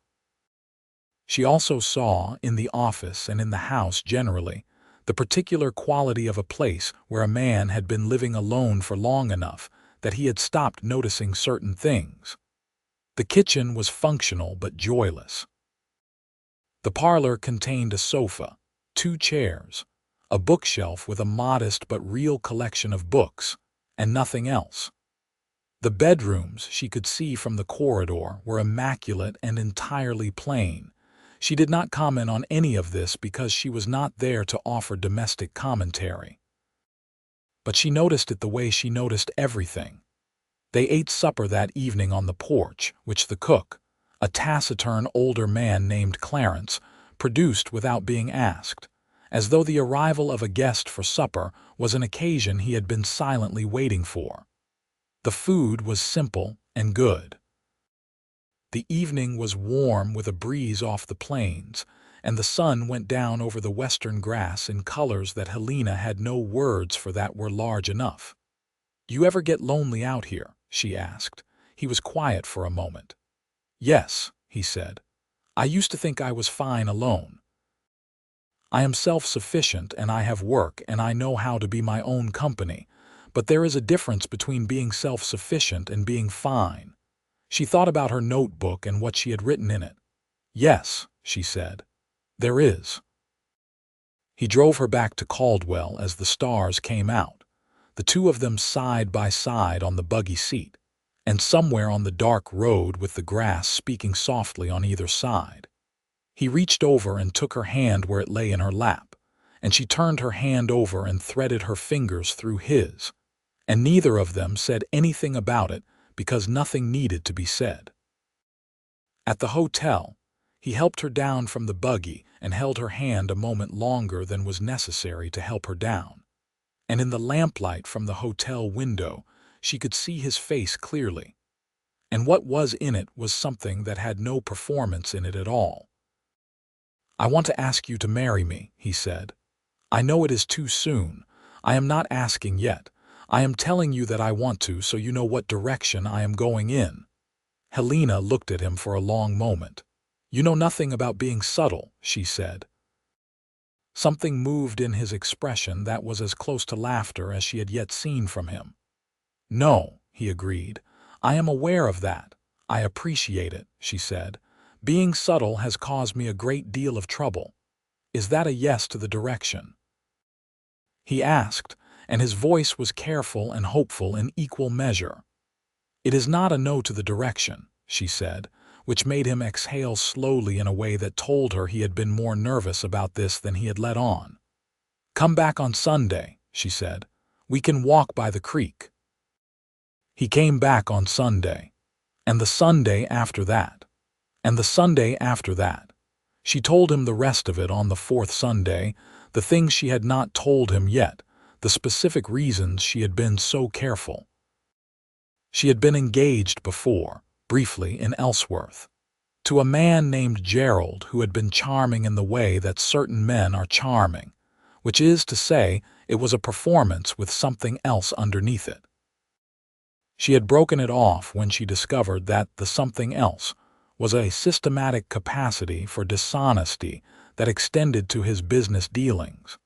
She also saw, in the office and in the house generally, the particular quality of a place where a man had been living alone for long enough that he had stopped noticing certain things. The kitchen was functional but joyless. The parlor contained a sofa, 2 chairs, a bookshelf with a modest but real collection of books, and nothing else. The bedrooms she could see from the corridor were immaculate and entirely plain. She did not comment on any of this because she was not there to offer domestic commentary. But she noticed it the way she noticed everything. They ate supper that evening on the porch, which the cook, a taciturn older man named Clarence, produced without being asked, as though the arrival of a guest for supper was an occasion he had been silently waiting for. The food was simple and good. The evening was warm with a breeze off the plains, and the sun went down over the western grass in colors that Helena had no words for that were large enough. "You ever get lonely out here?" she asked. He was quiet for a moment. "Yes," he said. "I used to think I was fine alone. I am self-sufficient and I have work and I know how to be my own company, but there is a difference between being self-sufficient and being fine." She thought about her notebook and what she had written in it. "Yes," she said, "there is." He drove her back to Caldwell as the stars came out, the two of them side by side on the buggy seat, and somewhere on the dark road with the grass speaking softly on either side. He reached over and took her hand where it lay in her lap, and she turned her hand over and threaded her fingers through his, and neither of them said anything about it because nothing needed to be said. At the hotel, he helped her down from the buggy and held her hand a moment longer than was necessary to help her down. And in the lamplight from the hotel window, she could see his face clearly. And what was in it was something that had no performance in it at all. "I want to ask you to marry me," he said. "I know it is too soon. I am not asking yet. I am telling you that I want to so you know what direction I am going in." Helena looked at him for a long moment. "You know nothing about being subtle," she said. Something moved in his expression that was as close to laughter as she had yet seen from him. "No," he agreed. "I am aware of that. I appreciate it," she said. "Being subtle has caused me a great deal of trouble. Is that a yes to the direction?" He asked, and his voice was careful and hopeful in equal measure. "It is not a no to the direction," she said, which made him exhale slowly in a way that told her he had been more nervous about this than he had let on. "Come back on Sunday," she said. "We can walk by the creek." He came back on Sunday, and the Sunday after that, and the Sunday after that. She told him the rest of it on the 4th Sunday, the things she had not told him yet, the specific reasons she had been so careful. She had been engaged before, briefly in Ellsworth. to a man named Gerald who had been charming in the way that certain men are charming, which is to say, it was a performance with something else underneath it. She had broken it off when she discovered that the something else was a systematic capacity for dishonesty that extended to his business dealings,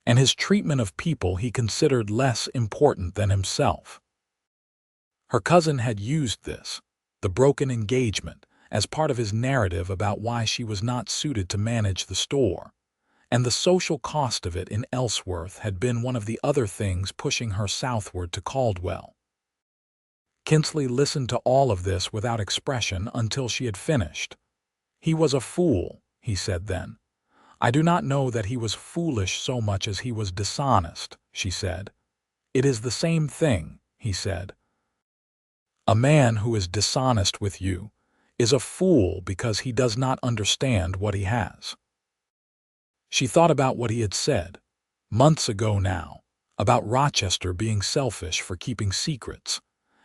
and his treatment of people he considered less important than himself. Her cousin had used this, the broken engagement, as part of his narrative about why she was not suited to manage the store, and the social cost of it in Ellsworth had been one of the other things pushing her southward to Caldwell. Kinsley listened to all of this without expression until she had finished. "He was a fool," he said then. "I do not know that he was foolish so much as he was dishonest," she said. "It is the same thing," he said. "A man who is dishonest with you is a fool because he does not understand what he has." She thought about what he had said, months ago now, about Rochester being selfish for keeping secrets,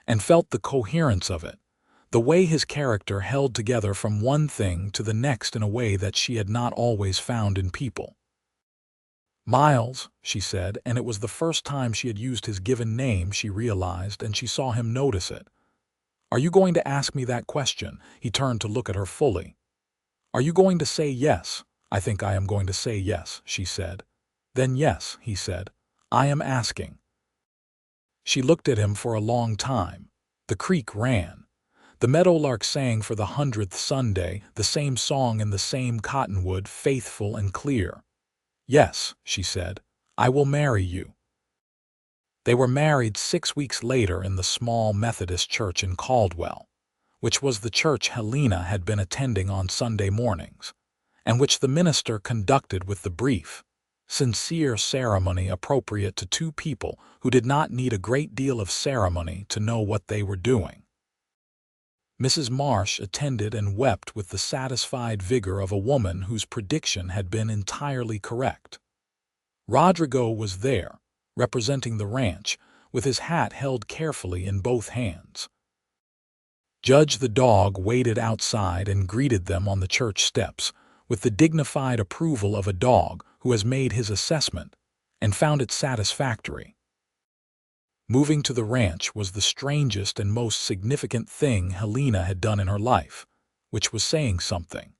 and felt the coherence of it, the way his character held together from one thing to the next in a way that she had not always found in people. "Miles," she said, and it was the first time she had used his given name, she realized, and she saw him notice it. "Are you going to ask me that question?" He turned to look at her fully. "Are you going to say yes?" "I think I am going to say yes," she said. "Then yes," he said. "I am asking." She looked at him for a long time. The creek ran. The meadowlark sang for the 100th Sunday, the same song in the same cottonwood, faithful and clear. "Yes," she said, "I will marry you." They were married 6 weeks later in the small Methodist church in Caldwell, which was the church Helena had been attending on Sunday mornings, and which the minister conducted with the brief, sincere ceremony appropriate to two people who did not need a great deal of ceremony to know what they were doing. Mrs. Marsh attended and wept with the satisfied vigor of a woman whose prediction had been entirely correct. Rodrigo was there, representing the ranch, with his hat held carefully in both hands. Judge the dog waited outside and greeted them on the church steps, with the dignified approval of a dog who has made his assessment and found it satisfactory. Moving to the ranch was the strangest and most significant thing Helena had done in her life, which was saying something.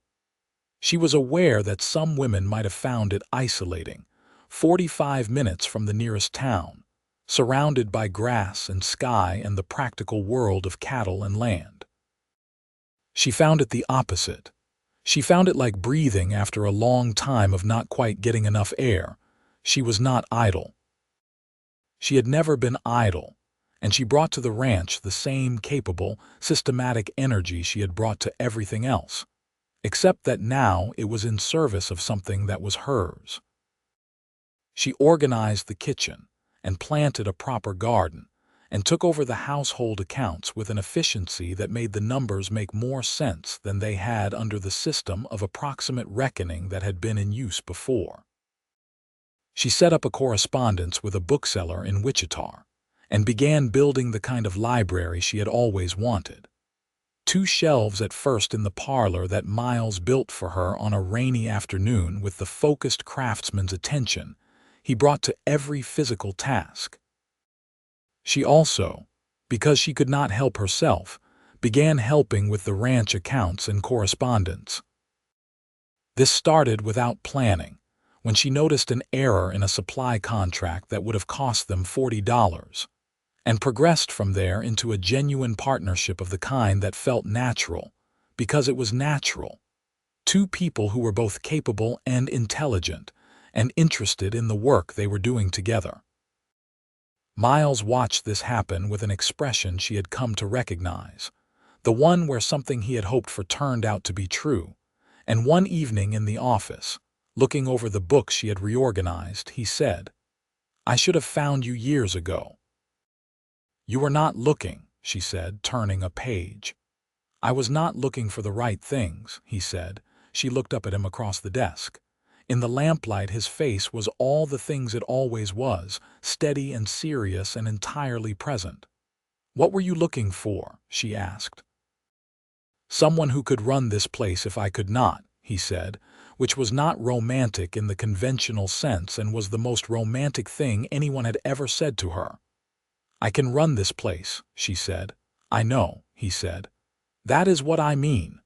She was aware that some women might have found it isolating, 45 minutes from the nearest town, surrounded by grass and sky and the practical world of cattle and land. She found it the opposite. She found it like breathing after a long time of not quite getting enough air. She was not idle. She had never been idle, and she brought to the ranch the same capable, systematic energy she had brought to everything else, except that now it was in service of something that was hers. She organized the kitchen and planted a proper garden and took over the household accounts with an efficiency that made the numbers make more sense than they had under the system of approximate reckoning that had been in use before. She set up a correspondence with a bookseller in Wichita and began building the kind of library she had always wanted. 2 shelves at first in the parlor that Miles built for her on a rainy afternoon with the focused craftsman's attention he brought to every physical task. She also, because she could not help herself, began helping with the ranch accounts and correspondence. This started without planning, when she noticed an error in a supply contract that would have cost them $40, and progressed from there into a genuine partnership of the kind that felt natural, because it was natural. 2 people who were both capable and intelligent, and interested in the work they were doing together. Miles watched this happen with an expression she had come to recognize, the one where something he had hoped for turned out to be true, and one evening in the office, looking over the books she had reorganized, he said, "I should have found you years ago." "You were not looking," she said, turning a page. "I was not looking for the right things," he said. She looked up at him across the desk. In the lamplight his face was all the things it always was, steady and serious and entirely present. "What were you looking for?" she asked. Someone who could run this place if I could not, he said, which was not romantic in the conventional sense and was the most romantic thing anyone had ever said to her. I can run this place, she said. I know, he said. That is what I mean.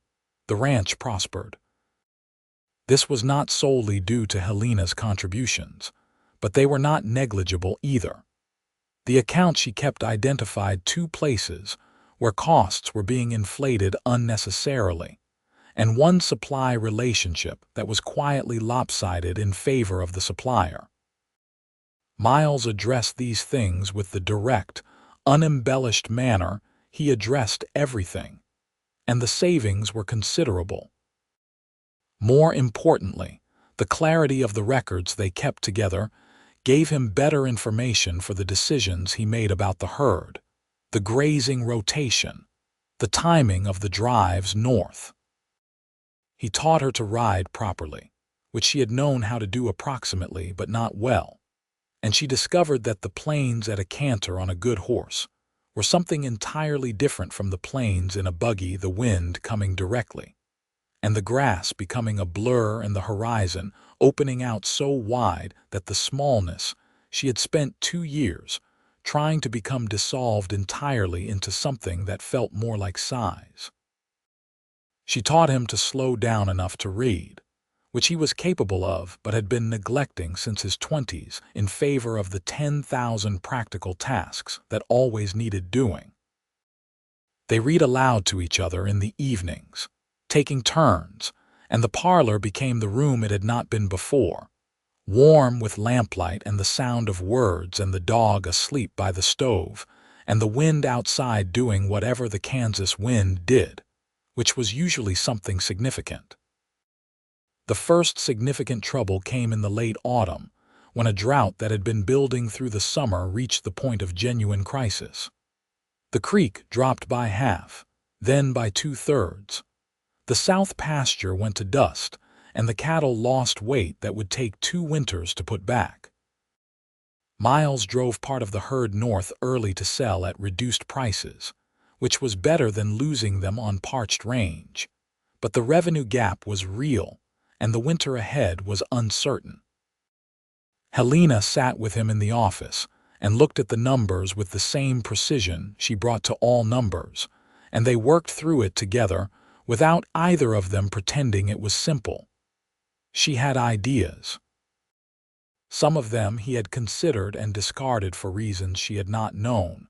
The ranch prospered. This was not solely due to Helena's contributions, but they were not negligible either. The account she kept identified 2 places where costs were being inflated unnecessarily, and one supply relationship that was quietly lopsided in favor of the supplier. Miles addressed these things with the direct, unembellished manner he addressed everything, and the savings were considerable. More importantly, the clarity of the records they kept together gave him better information for the decisions he made about the herd, the grazing rotation, the timing of the drives north. He taught her to ride properly, which she had known how to do approximately but not well, and she discovered that the plains at a canter on a good horse were something entirely different from the plains in a buggy, the wind coming directly, and the grass becoming a blur and the horizon opening out so wide that the smallness she had spent 2 years trying to become dissolved entirely into something that felt more like size. She taught him to slow down enough to read, which he was capable of but had been neglecting since his 20s in favor of the 10,000 practical tasks that always needed doing. They read aloud to each other in the evenings, taking turns, and the parlor became the room it had not been before, warm with lamplight and the sound of words and the dog asleep by the stove, and the wind outside doing whatever the Kansas wind did, which was usually something significant. The first significant trouble came in the late autumn, when a drought that had been building through the summer reached the point of genuine crisis. The creek dropped by half, then by 2/3. The south pasture went to dust, and the cattle lost weight that would take 2 winters to put back. Miles drove part of the herd north early to sell at reduced prices, which was better than losing them on parched range. But the revenue gap was real, and the winter ahead was uncertain. Helena sat with him in the office and looked at the numbers with the same precision she brought to all numbers, and they worked through it together without either of them pretending it was simple. She had ideas. Some of them he had considered and discarded for reasons she had not known.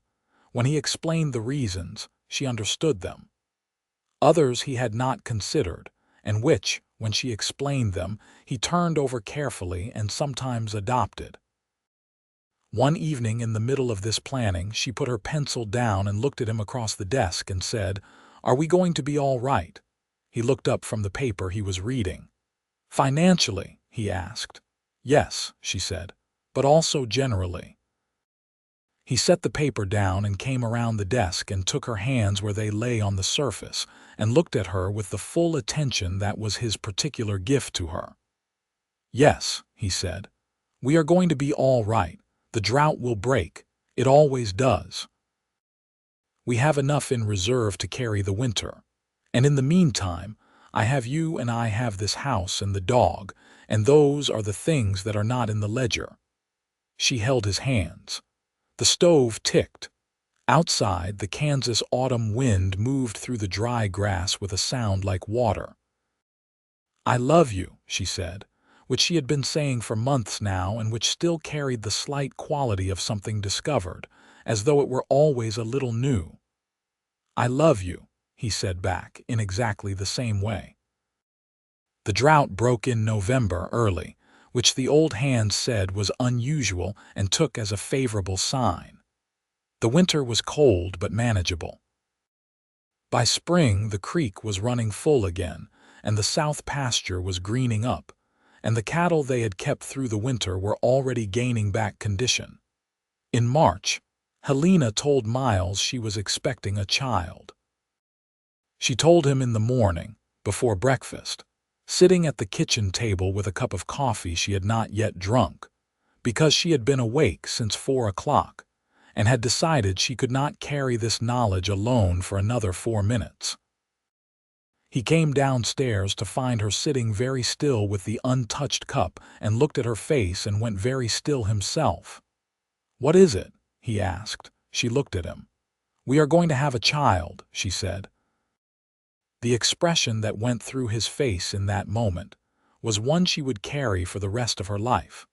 When he explained the reasons, she understood them. Others he had not considered, and which, when she explained them, he turned over carefully and sometimes adopted. One evening in the middle of this planning, she put her pencil down and looked at him across the desk and said, "Are we going to be all right?" He looked up from the paper he was reading. "Financially?" he asked. "Yes," she said, "but also generally." He set the paper down and came around the desk and took her hands where they lay on the surface and looked at her with the full attention that was his particular gift to her. "Yes," he said, "we are going to be all right. The drought will break. It always does. We have enough in reserve to carry the winter. And in the meantime, I have you and I have this house and the dog, and those are the things that are not in the ledger." She held his hands. The stove ticked. Outside, the Kansas autumn wind moved through the dry grass with a sound like water. "I love you," she said, which she had been saying for months now and which still carried the slight quality of something discovered, as though it were always a little new. "I love you," he said back in exactly the same way. The drought broke in November early, which the old hand said was unusual and took as a favorable sign. The winter was cold but manageable. By spring the creek was running full again, and the south pasture was greening up, and the cattle they had kept through the winter were already gaining back condition. In March, Helena told Miles she was expecting a child. She told him in the morning, before breakfast, sitting at the kitchen table with a cup of coffee she had not yet drunk, because she had been awake since 4 o'clock, and had decided she could not carry this knowledge alone for another 4 minutes. He came downstairs to find her sitting very still with the untouched cup and looked at her face and went very still himself. "What is it?" he asked. She looked at him. "We are going to have a child," she said. The expression that went through his face in that moment was one she would carry for the rest of her life.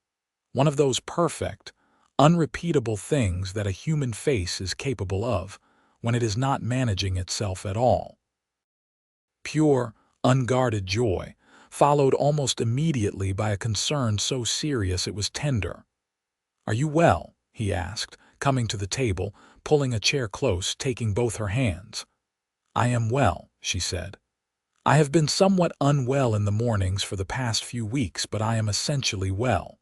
One of those perfect, unrepeatable things that a human face is capable of when it is not managing itself at all. Pure, unguarded joy, followed almost immediately by a concern so serious it was tender. "Are you well?" he asked, coming to the table, pulling a chair close, taking both her hands. "I am well," she said. "I have been somewhat unwell in the mornings for the past few weeks, but I am essentially well."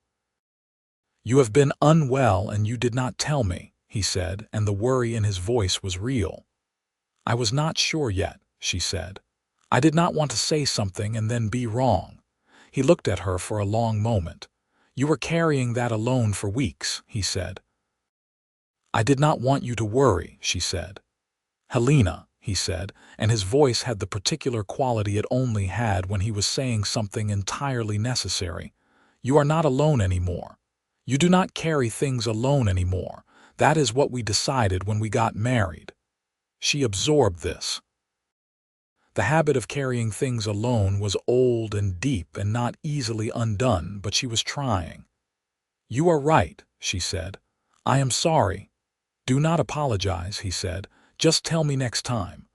"You have been unwell and you did not tell me," he said, and the worry in his voice was real. "I was not sure yet," she said. "I did not want to say something and then be wrong." He looked at her for a long moment. "You were carrying that alone for weeks," he said. "I did not want you to worry," she said. "Helena," he said, and his voice had the particular quality it only had when he was saying something entirely necessary. "You are not alone anymore. You do not carry things alone anymore. That is what we decided when we got married." She absorbed this. The habit of carrying things alone was old and deep and not easily undone, but she was trying. "You are right," she said. "I am sorry." "Do not apologize," he said. "Just tell me next time."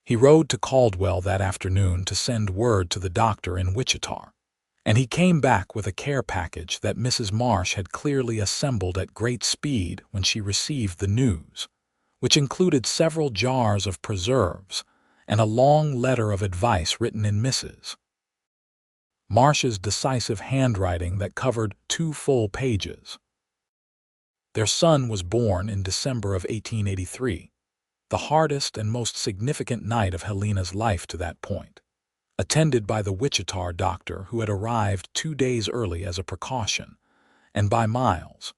He rode to Caldwell that afternoon to send word to the doctor in Wichita, and he came back with a care package that Mrs. Marsh had clearly assembled at great speed when she received the news, which included several jars of preserves and a long letter of advice written in Mrs. Marsh's decisive handwriting that covered 2 full pages. Their son was born in December of 1883, the hardest and most significant night of Helena's life to that point, attended by the Wichita doctor who had arrived 2 days early as a precaution, and by Miles,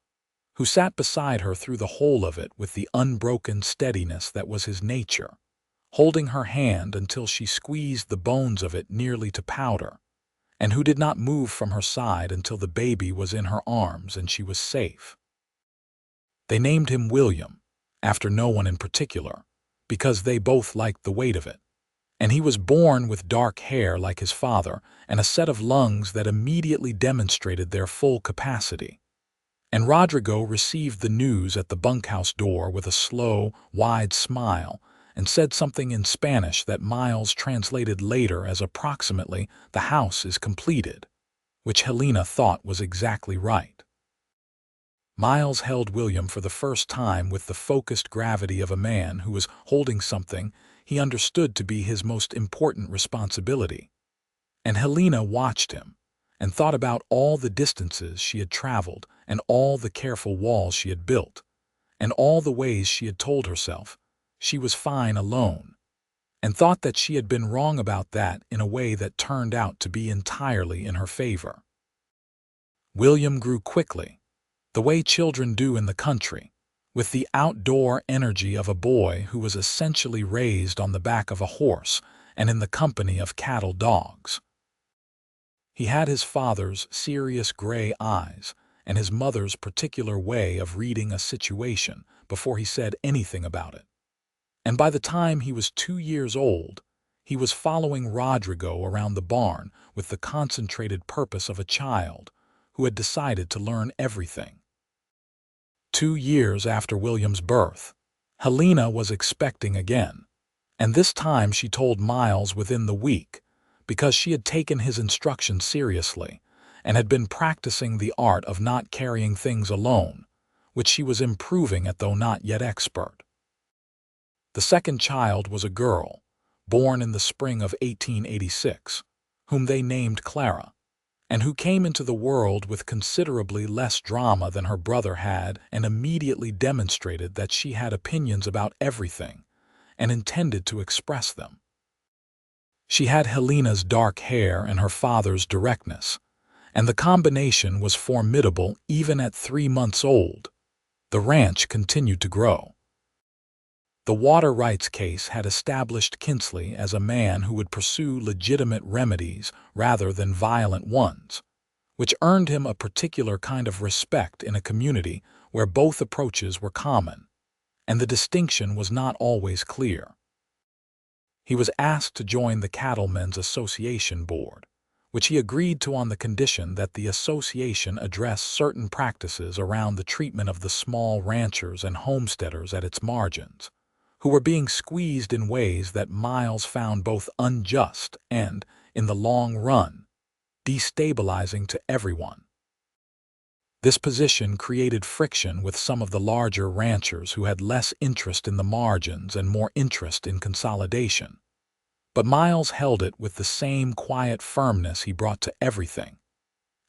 who sat beside her through the whole of it with the unbroken steadiness that was his nature, holding her hand until she squeezed the bones of it nearly to powder, and who did not move from her side until the baby was in her arms and she was safe. They named him William, after no one in particular, because they both liked the weight of it, and he was born with dark hair like his father and a set of lungs that immediately demonstrated their full capacity. And Rodrigo received the news at the bunkhouse door with a slow, wide smile and said something in Spanish that Miles translated later as approximately, "The house is completed," which Helena thought was exactly right. Miles held William for the first time with the focused gravity of a man who was holding something he understood to be his most important responsibility. And Helena watched him and thought about all the distances she had traveled and all the careful walls she had built, and all the ways she had told herself she was fine alone, and thought that she had been wrong about that in a way that turned out to be entirely in her favor. William grew quickly, the way children do in the country, with the outdoor energy of a boy who was essentially raised on the back of a horse and in the company of cattle dogs. He had his father's serious gray eyes and his mother's particular way of reading a situation before he said anything about it. And by the time he was 2 years old, he was following Rodrigo around the barn with the concentrated purpose of a child who had decided to learn everything. 2 years after William's birth, Helena was expecting again, and this time she told Miles within the week because she had taken his instructions seriously and had been practicing the art of not carrying things alone, which she was improving at though not yet expert. The second child was a girl, born in the spring of 1886, whom they named Clara, and who came into the world with considerably less drama than her brother had and immediately demonstrated that she had opinions about everything and intended to express them. She had Helena's dark hair and her father's directness, and the combination was formidable even at 3 months old. The ranch continued to grow. The water rights case had established Kinsley as a man who would pursue legitimate remedies rather than violent ones, which earned him a particular kind of respect in a community where both approaches were common, and the distinction was not always clear. He was asked to join the Cattlemen's Association Board, which he agreed to on the condition that the association address certain practices around the treatment of the small ranchers and homesteaders at its margins, who were being squeezed in ways that Miles found both unjust and, in the long run, destabilizing to everyone. This position created friction with some of the larger ranchers who had less interest in the margins and more interest in consolidation. But Miles held it with the same quiet firmness he brought to everything.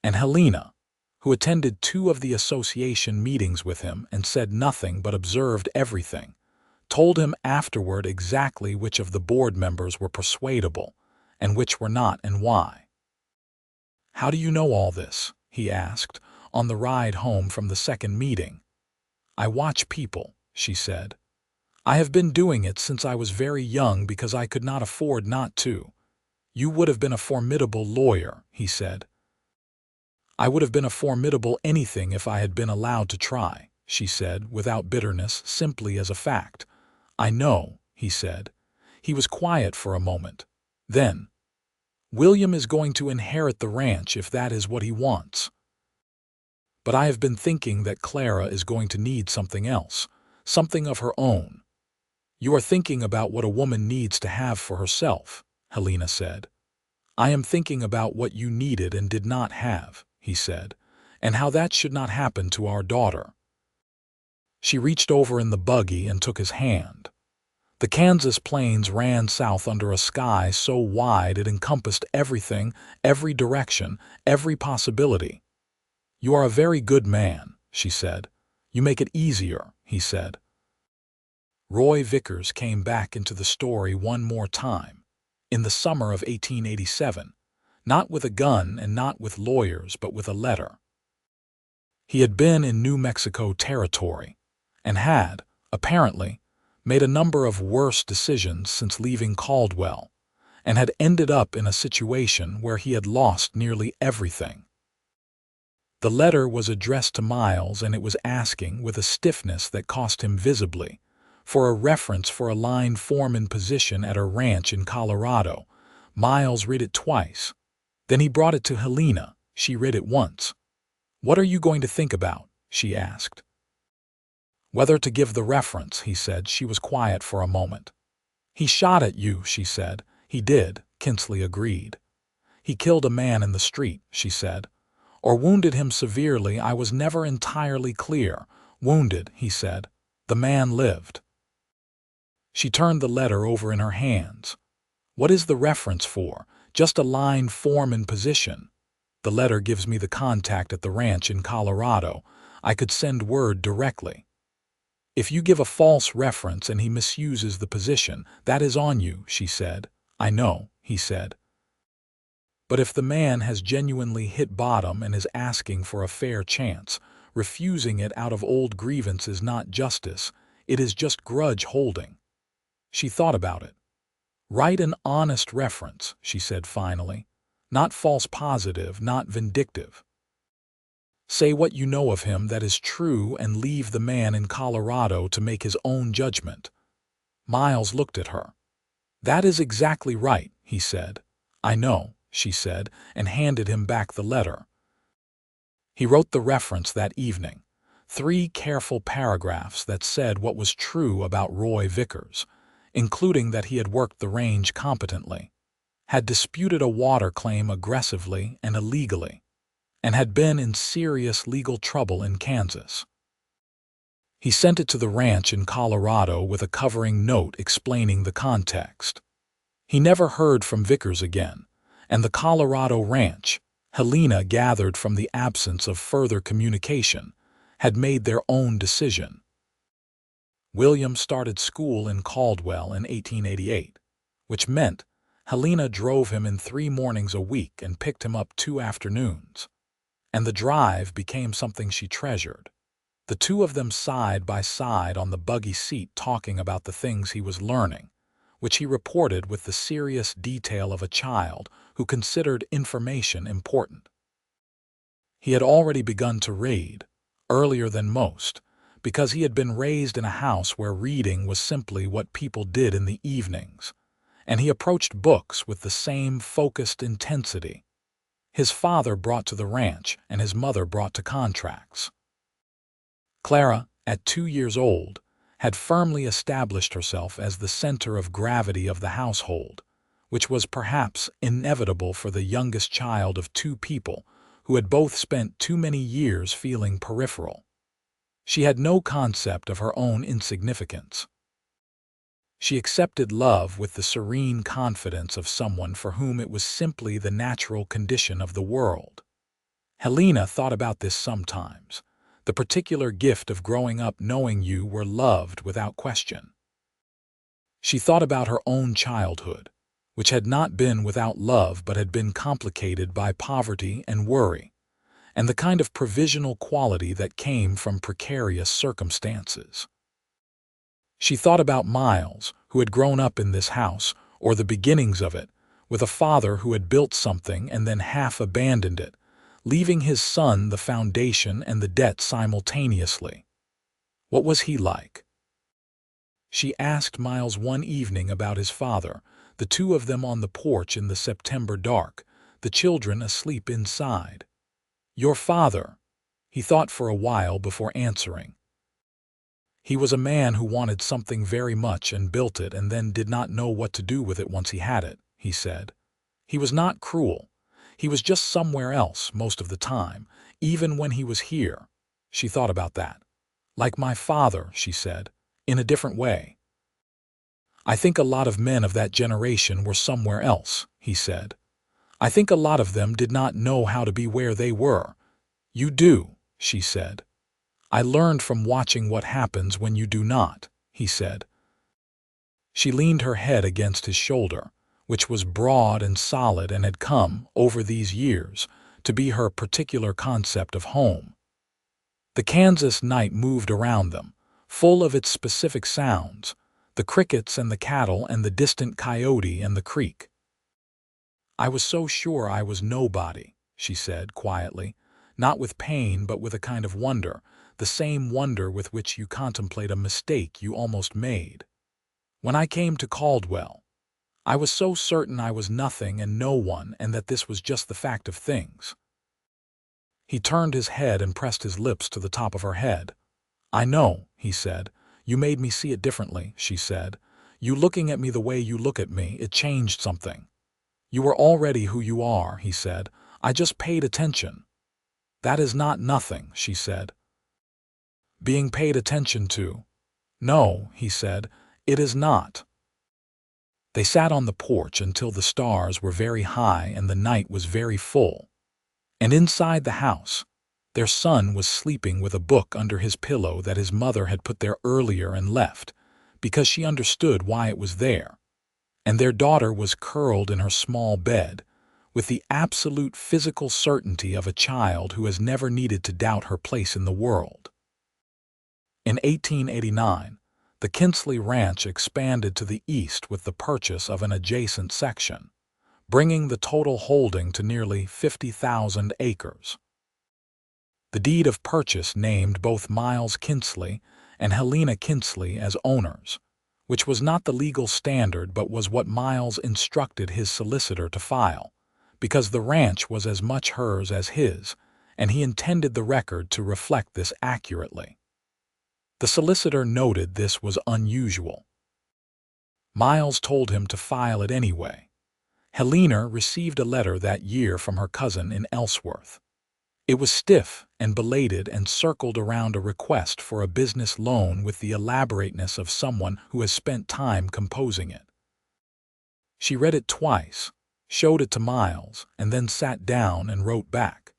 And Helena, who attended 2 of the association meetings with him and said nothing but observed everything, told him afterward exactly which of the board members were persuadable and which were not and why. "How do you know all this?" he asked, on the ride home from the second meeting. "I watch people," she said. "I have been doing it since I was very young because I could not afford not to." "You would have been a formidable lawyer," he said. "I would have been a formidable anything if I had been allowed to try," she said, without bitterness, simply as a fact. "I know," he said. He was quiet for a moment. Then, "William is going to inherit the ranch if that is what he wants. But I have been thinking that Clara is going to need something else, something of her own." "You are thinking about what a woman needs to have for herself," Helena said. "I am thinking about what you needed and did not have," he said, "and how that should not happen to our daughter." She reached over in the buggy and took his hand. The Kansas plains ran south under a sky so wide it encompassed everything, every direction, every possibility. "You are a very good man," she said. "You make it easier," he said. Roy Vickers came back into the story one more time, in the summer of 1887, not with a gun and not with lawyers, but with a letter. He had been in New Mexico territory, and had, apparently, made a number of worse decisions since leaving Caldwell, and had ended up in a situation where he had lost nearly everything. The letter was addressed to Miles, and it was asking, with a stiffness that cost him visibly, for a reference for a line foreman position at a ranch in Colorado. Miles read it twice. Then he brought it to Helena. She read it once. "What are you going to think about?" she asked. "Whether to give the reference," he said. She was quiet for a moment. "He shot at you," she said. "He did," Kinsley agreed. "He killed a man in the street," she said. "Or wounded him severely. I was never entirely clear." "Wounded," he said. "The man lived." She turned the letter over in her hands. "What is the reference for?" "Just a line foreman position. The letter gives me the contact at the ranch in Colorado. I could send word directly. If you give a false reference and he misuses the position, that is on you," she said. "I know," he said. "But if the man has genuinely hit bottom and is asking for a fair chance, refusing it out of old grievance is not justice, it is just grudge holding." She thought about it. "Write an honest reference," she said finally. "Not false positive, not vindictive. Say what you know of him that is true and leave the man in Colorado to make his own judgment." Miles looked at her. "That is exactly right," he said. "I know," she said, and handed him back the letter. He wrote the reference that evening, 3 careful paragraphs that said what was true about Roy Vickers, including that he had worked the range competently, had disputed a water claim aggressively and illegally, and had been in serious legal trouble in Kansas. He sent it to the ranch in Colorado with a covering note explaining the context. He never heard from Vickers again, and the Colorado ranch, Helena gathered from the absence of further communication, had made their own decision. William started school in Caldwell in 1888, which meant Helena drove him in 3 mornings a week and picked him up 2 afternoons. And the drive became something she treasured. the two of them side by side on the buggy seat talking about the things he was learning, which he reported with the serious detail of a child who considered information important. He had already begun to read, earlier than most, because he had been raised in a house where reading was simply what people did in the evenings, and he approached books with the same focused intensity his father brought to the ranch and his mother brought to contracts. Clara, at 2 years old, had firmly established herself as the center of gravity of the household, which was perhaps inevitable for the youngest child of two people who had both spent too many years feeling peripheral. She had no concept of her own insignificance. She accepted love with the serene confidence of someone for whom it was simply the natural condition of the world. Helena thought about this sometimes, the particular gift of growing up knowing you were loved without question. She thought about her own childhood, which had not been without love but had been complicated by poverty and worry, and the kind of provisional quality that came from precarious circumstances. She thought about Miles, who had grown up in this house, or the beginnings of it, with a father who had built something and then half abandoned it, leaving his son the foundation and the debt simultaneously. What was he like? She asked Miles one evening about his father, the two of them on the porch in the September dark, the children asleep inside. "Your father," he thought for a while before answering. "He was a man who wanted something very much and built it and then did not know what to do with it once he had it," he said. "He was not cruel. He was just somewhere else most of the time, even when he was here." She thought about that. "Like my father," she said, "in a different way." "I think a lot of men of that generation were somewhere else," he said. "I think a lot of them did not know how to be where they were." "You do," she said. "I learned from watching what happens when you do not," he said. She leaned her head against his shoulder, which was broad and solid and had come, over these years, to be her particular concept of home. The Kansas night moved around them, full of its specific sounds, the crickets and the cattle and the distant coyote and the creek. "I was so sure I was nobody," she said quietly, not with pain but with a kind of wonder, the same wonder with which you contemplate a mistake you almost made. "When I came to Caldwell, I was so certain I was nothing and no one and that this was just the fact of things." He turned his head and pressed his lips to the top of her head. "I know," he said. "You made me see it differently," she said. "You looking at me the way you look at me, it changed something." "You were already who you are," he said. "I just paid attention." "That is not nothing," she said. "Being paid attention to?" "No," he said, "it is not." They sat on the porch until the stars were very high and the night was very full. And inside the house, their son was sleeping with a book under his pillow that his mother had put there earlier and left, because she understood why it was there. And their daughter was curled in her small bed, with the absolute physical certainty of a child who has never needed to doubt her place in the world. In 1889, the Kinsley Ranch expanded to the east with the purchase of an adjacent section, bringing the total holding to nearly 50,000 acres. The deed of purchase named both Miles Kinsley and Helena Kinsley as owners, which was not the legal standard but was what Miles instructed his solicitor to file, because the ranch was as much hers as his, and he intended the record to reflect this accurately. The solicitor noted this was unusual. Miles told him to file it anyway. Helena received a letter that year from her cousin in Ellsworth. It was stiff and belated and circled around a request for a business loan with the elaborateness of someone who has spent time composing it. She read it twice, showed it to Miles, and then sat down and wrote back.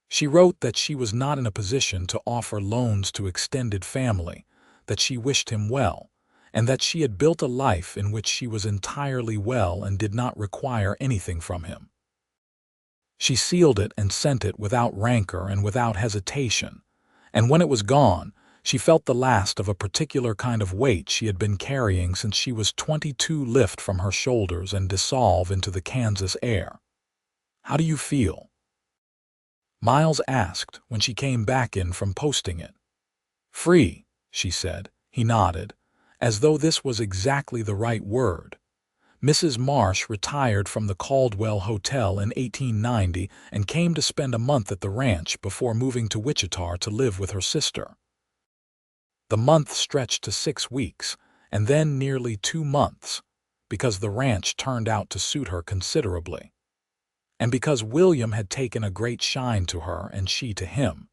She wrote that she was not in a position to offer loans to extended family, that she wished him well, and that she had built a life in which she was entirely well and did not require anything from him. She sealed it and sent it without rancor and without hesitation, And when it was gone, she felt the last of a particular kind of weight she had been carrying since she was 22 lift from her shoulders and dissolve into the Kansas air. "How do you feel?" Miles asked when she came back in from posting it. "Free," she said. He nodded, as though this was exactly the right word. Mrs. Marsh retired from the Caldwell Hotel in 1890 and came to spend a month at the ranch before moving to Wichita to live with her sister. The month stretched to 6 weeks, and then nearly 2 months, because the ranch turned out to suit her considerably. And because William had taken a great shine to her and she to him.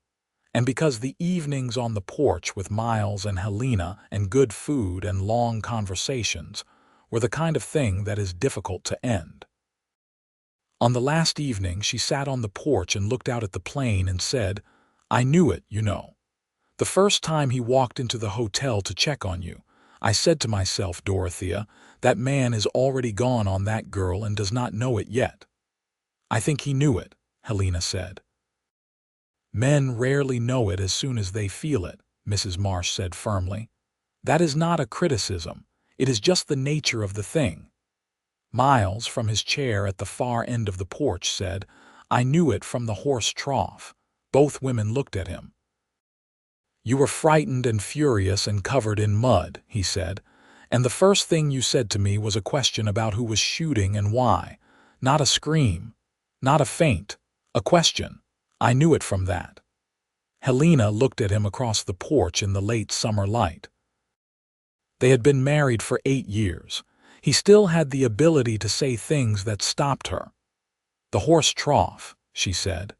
And because the evenings on the porch with Miles and Helena and good food and long conversations were the kind of thing that is difficult to end. On the last evening, she sat on the porch and looked out at the plain and said, "I knew it, you know. The first time he walked into the hotel to check on you, I said to myself, Dorothea, that man is already gone on that girl and does not know it yet." "I think he knew it," Helena said. "Men rarely know it as soon as they feel it," Mrs. Marsh said firmly. "That is not a criticism. It is just the nature of the thing." Miles, from his chair at the far end of the porch, said, "I knew it from the horse trough." Both women looked at him. "You were frightened and furious and covered in mud," he said, "and the first thing you said to me was a question about who was shooting and why. Not a scream, not a faint, a question. I knew it from that." Helena looked at him across the porch in the late summer light. They had been married for 8 years. He still had the ability to say things that stopped her. "The horse trough," she said.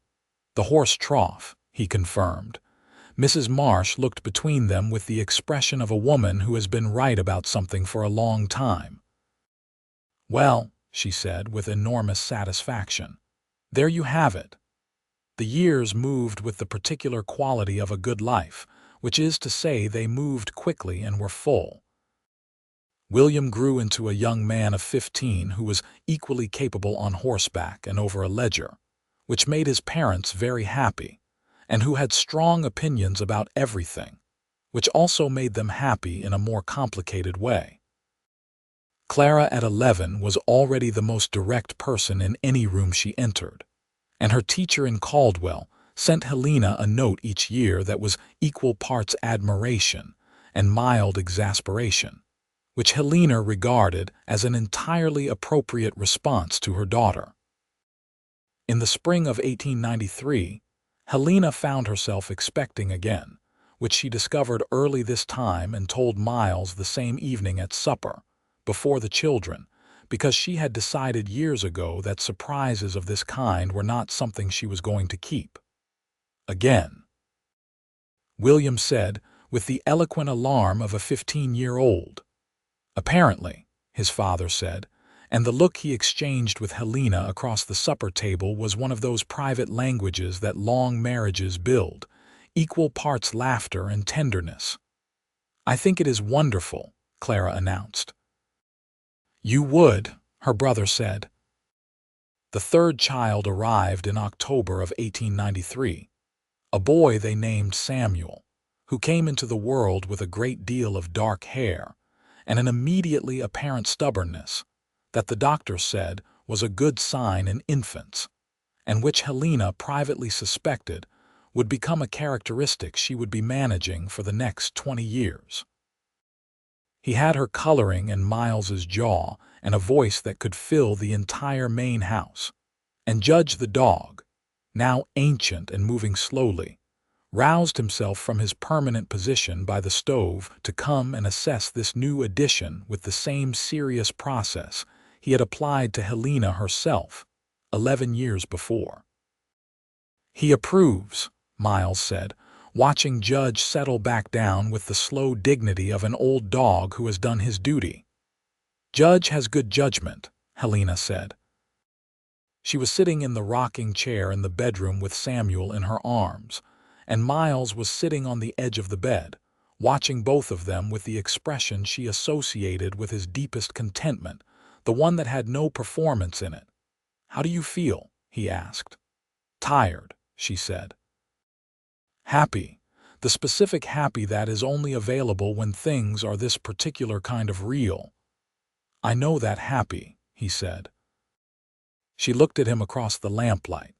"The horse trough," he confirmed. Mrs. Marsh looked between them with the expression of a woman who has been right about something for a long time. "Well," she said with enormous satisfaction, "there you have it." The years moved with the particular quality of a good life, which is to say they moved quickly and were full. William grew into a young man of 15 who was equally capable on horseback and over a ledger, which made his parents very happy, and who had strong opinions about everything, which also made them happy in a more complicated way. Clara at 11 was already the most direct person in any room she entered, and her teacher in Caldwell sent Helena a note each year that was equal parts admiration and mild exasperation, which Helena regarded as an entirely appropriate response to her daughter. In the spring of 1893, Helena found herself expecting again, which she discovered early this time and told Miles the same evening at supper, before the children, because she had decided years ago that surprises of this kind were not something she was going to keep. Again. William said, with the eloquent alarm of a 15-year-old. "Apparently," his father said, and the look he exchanged with Helena across the supper table was one of those private languages that long marriages build, equal parts laughter and tenderness. "I think it is wonderful," Clara announced. "You would," her brother said. The third child arrived in October of 1893, a boy they named Samuel, who came into the world with a great deal of dark hair and an immediately apparent stubbornness that the doctor said was a good sign in infants, and which Helena privately suspected would become a characteristic she would be managing for the next 20 years. He had her coloring and Miles's jaw and a voice that could fill the entire main house, and Judge the dog, now ancient and moving slowly, roused himself from his permanent position by the stove to come and assess this new addition with the same serious process he had applied to Helena herself 11 years before. "He approves," Miles said, watching Judge settle back down with the slow dignity of an old dog who has done his duty. "Judge has good judgment," Helena said. She was sitting in the rocking chair in the bedroom with Samuel in her arms, and Miles was sitting on the edge of the bed, watching both of them with the expression she associated with his deepest contentment, the one that had no performance in it. "How do you feel?" he asked. "Tired," she said. "Happy. The specific happy that is only available when things are this particular kind of real. I know that happy, he said. She looked at him across the lamplight.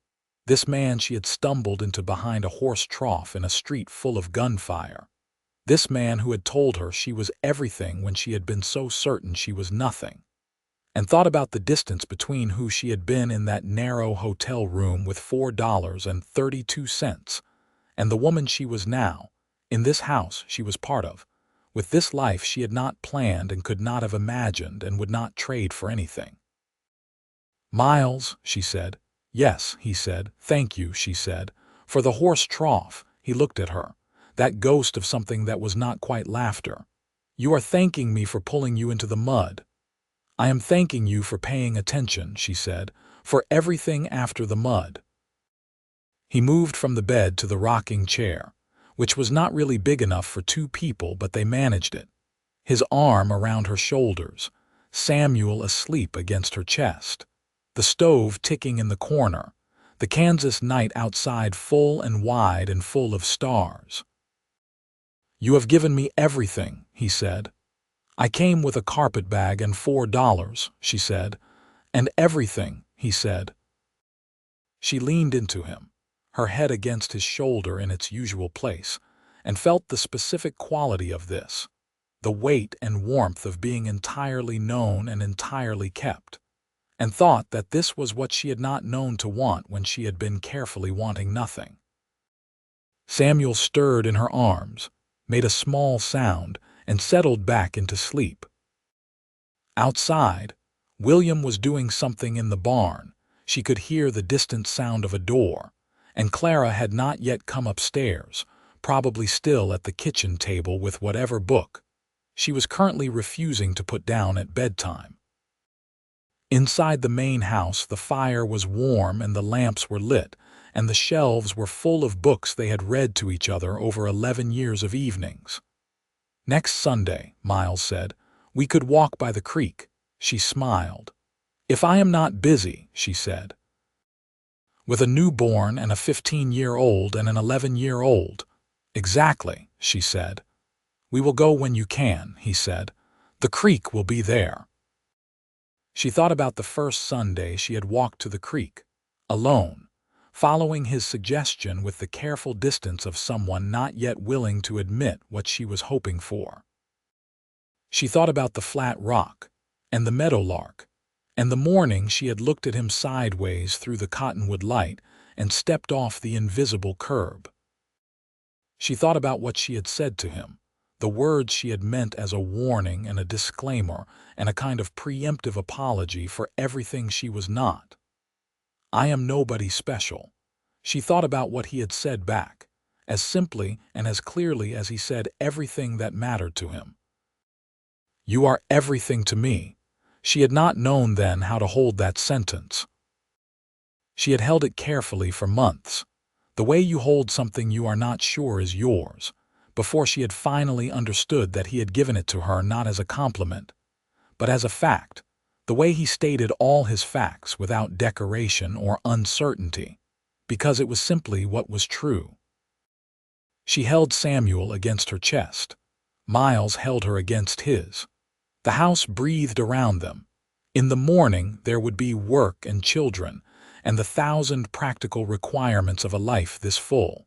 This man she had stumbled into behind a horse trough in a street full of gunfire. This man who had told her she was everything when she had been so certain she was nothing. And thought about the distance between who she had been in that narrow hotel room with $4.32 and the woman she was now, in this house she was part of, with this life she had not planned and could not have imagined and would not trade for anything. Miles, she said. Yes, he said. Thank you, she said. For the horse trough, he looked at her, that ghost of something that was not quite laughter. You are thanking me for pulling you into the mud. I am thanking you for paying attention, she said, for everything after the mud. He moved from the bed to the rocking chair, which was not really big enough for two people, but they managed it. His arm around her shoulders, Samuel asleep against her chest, the stove ticking in the corner, the Kansas night outside full and wide and full of stars. You have given me everything, he said. I came with a carpet bag and $4, she said. And everything, he said. She leaned into him, her head against his shoulder in its usual place, and felt the specific quality of this, the weight and warmth of being entirely known and entirely kept, and thought that this was what she had not known to want when she had been carefully wanting nothing. Samuel stirred in her arms, made a small sound, and settled back into sleep. Outside, William was doing something in the barn. She could hear the distant sound of a door, and Clara had not yet come upstairs, probably still at the kitchen table with whatever book she was currently refusing to put down at bedtime. Inside the main house, the fire was warm and the lamps were lit, and the shelves were full of books they had read to each other over 11 years of evenings. Next Sunday, Miles said, we could walk by the creek. She smiled. If I am not busy, she said. With a newborn and a 15-year-old and an 11-year-old. Exactly, she said. We will go when you can, he said. The creek will be there. She thought about the first Sunday she had walked to the creek, alone, following his suggestion with the careful distance of someone not yet willing to admit what she was hoping for. She thought about the flat rock, and the meadowlark, and the morning she had looked at him sideways through the cottonwood light and stepped off the invisible curb. She thought about what she had said to him, the words she had meant as a warning and a disclaimer and a kind of preemptive apology for everything she was not. I am nobody special. She thought about what he had said back, as simply and as clearly as he said everything that mattered to him. You are everything to me. She had not known then how to hold that sentence. She had held it carefully for months, the way you hold something you are not sure is yours, before she had finally understood that he had given it to her not as a compliment, but as a fact, the way he stated all his facts without decoration or uncertainty, because it was simply what was true. She held Samuel against her chest. Miles held her against his. The house breathed around them. In the morning there would be work and children, and the 1,000 practical requirements of a life this full.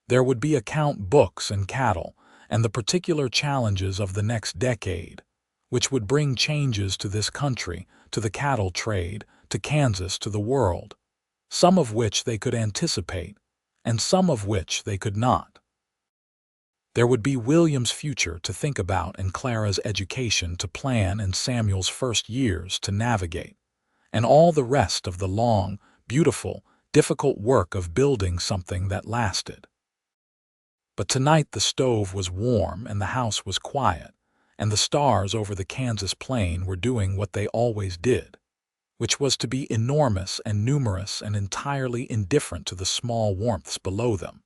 There would be account books and cattle, and the particular challenges of the next decade, which would bring changes to this country, to the cattle trade, to Kansas, to the world, some of which they could anticipate, and some of which they could not. There would be William's future to think about and Clara's education to plan and Samuel's first years to navigate, and all the rest of the long, beautiful, difficult work of building something that lasted. But tonight the stove was warm and the house was quiet, and the stars over the Kansas plain were doing what they always did, which was to be enormous and numerous and entirely indifferent to the small warmths below them.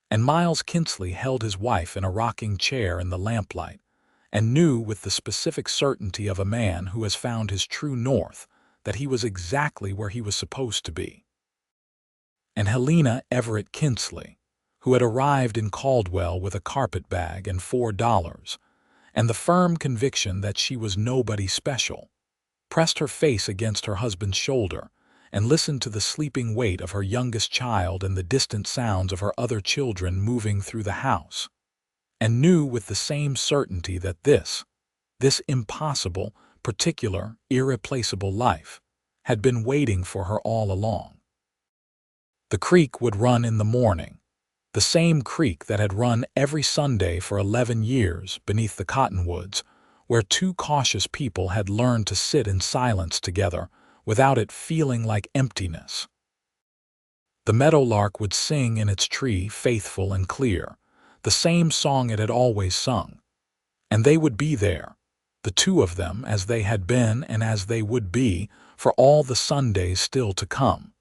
And Miles Kinsley held his wife in a rocking chair in the lamplight, and knew with the specific certainty of a man who has found his true north that he was exactly where he was supposed to be. And Helena Everett Kinsley, who had arrived in Caldwell with a carpetbag and $4, and the firm conviction that she was nobody special, pressed her face against her husband's shoulder and listened to the sleeping weight of her youngest child and the distant sounds of her other children moving through the house, and knew with the same certainty that this impossible, particular, irreplaceable life had been waiting for her all along. The creek would run in the morning, the same creek that had run every Sunday for 11 years beneath the cottonwoods, where two cautious people had learned to sit in silence together without it feeling like emptiness. The meadowlark would sing in its tree faithful and clear, the same song it had always sung, and they would be there, the two of them, as they had been and as they would be for all the Sundays still to come,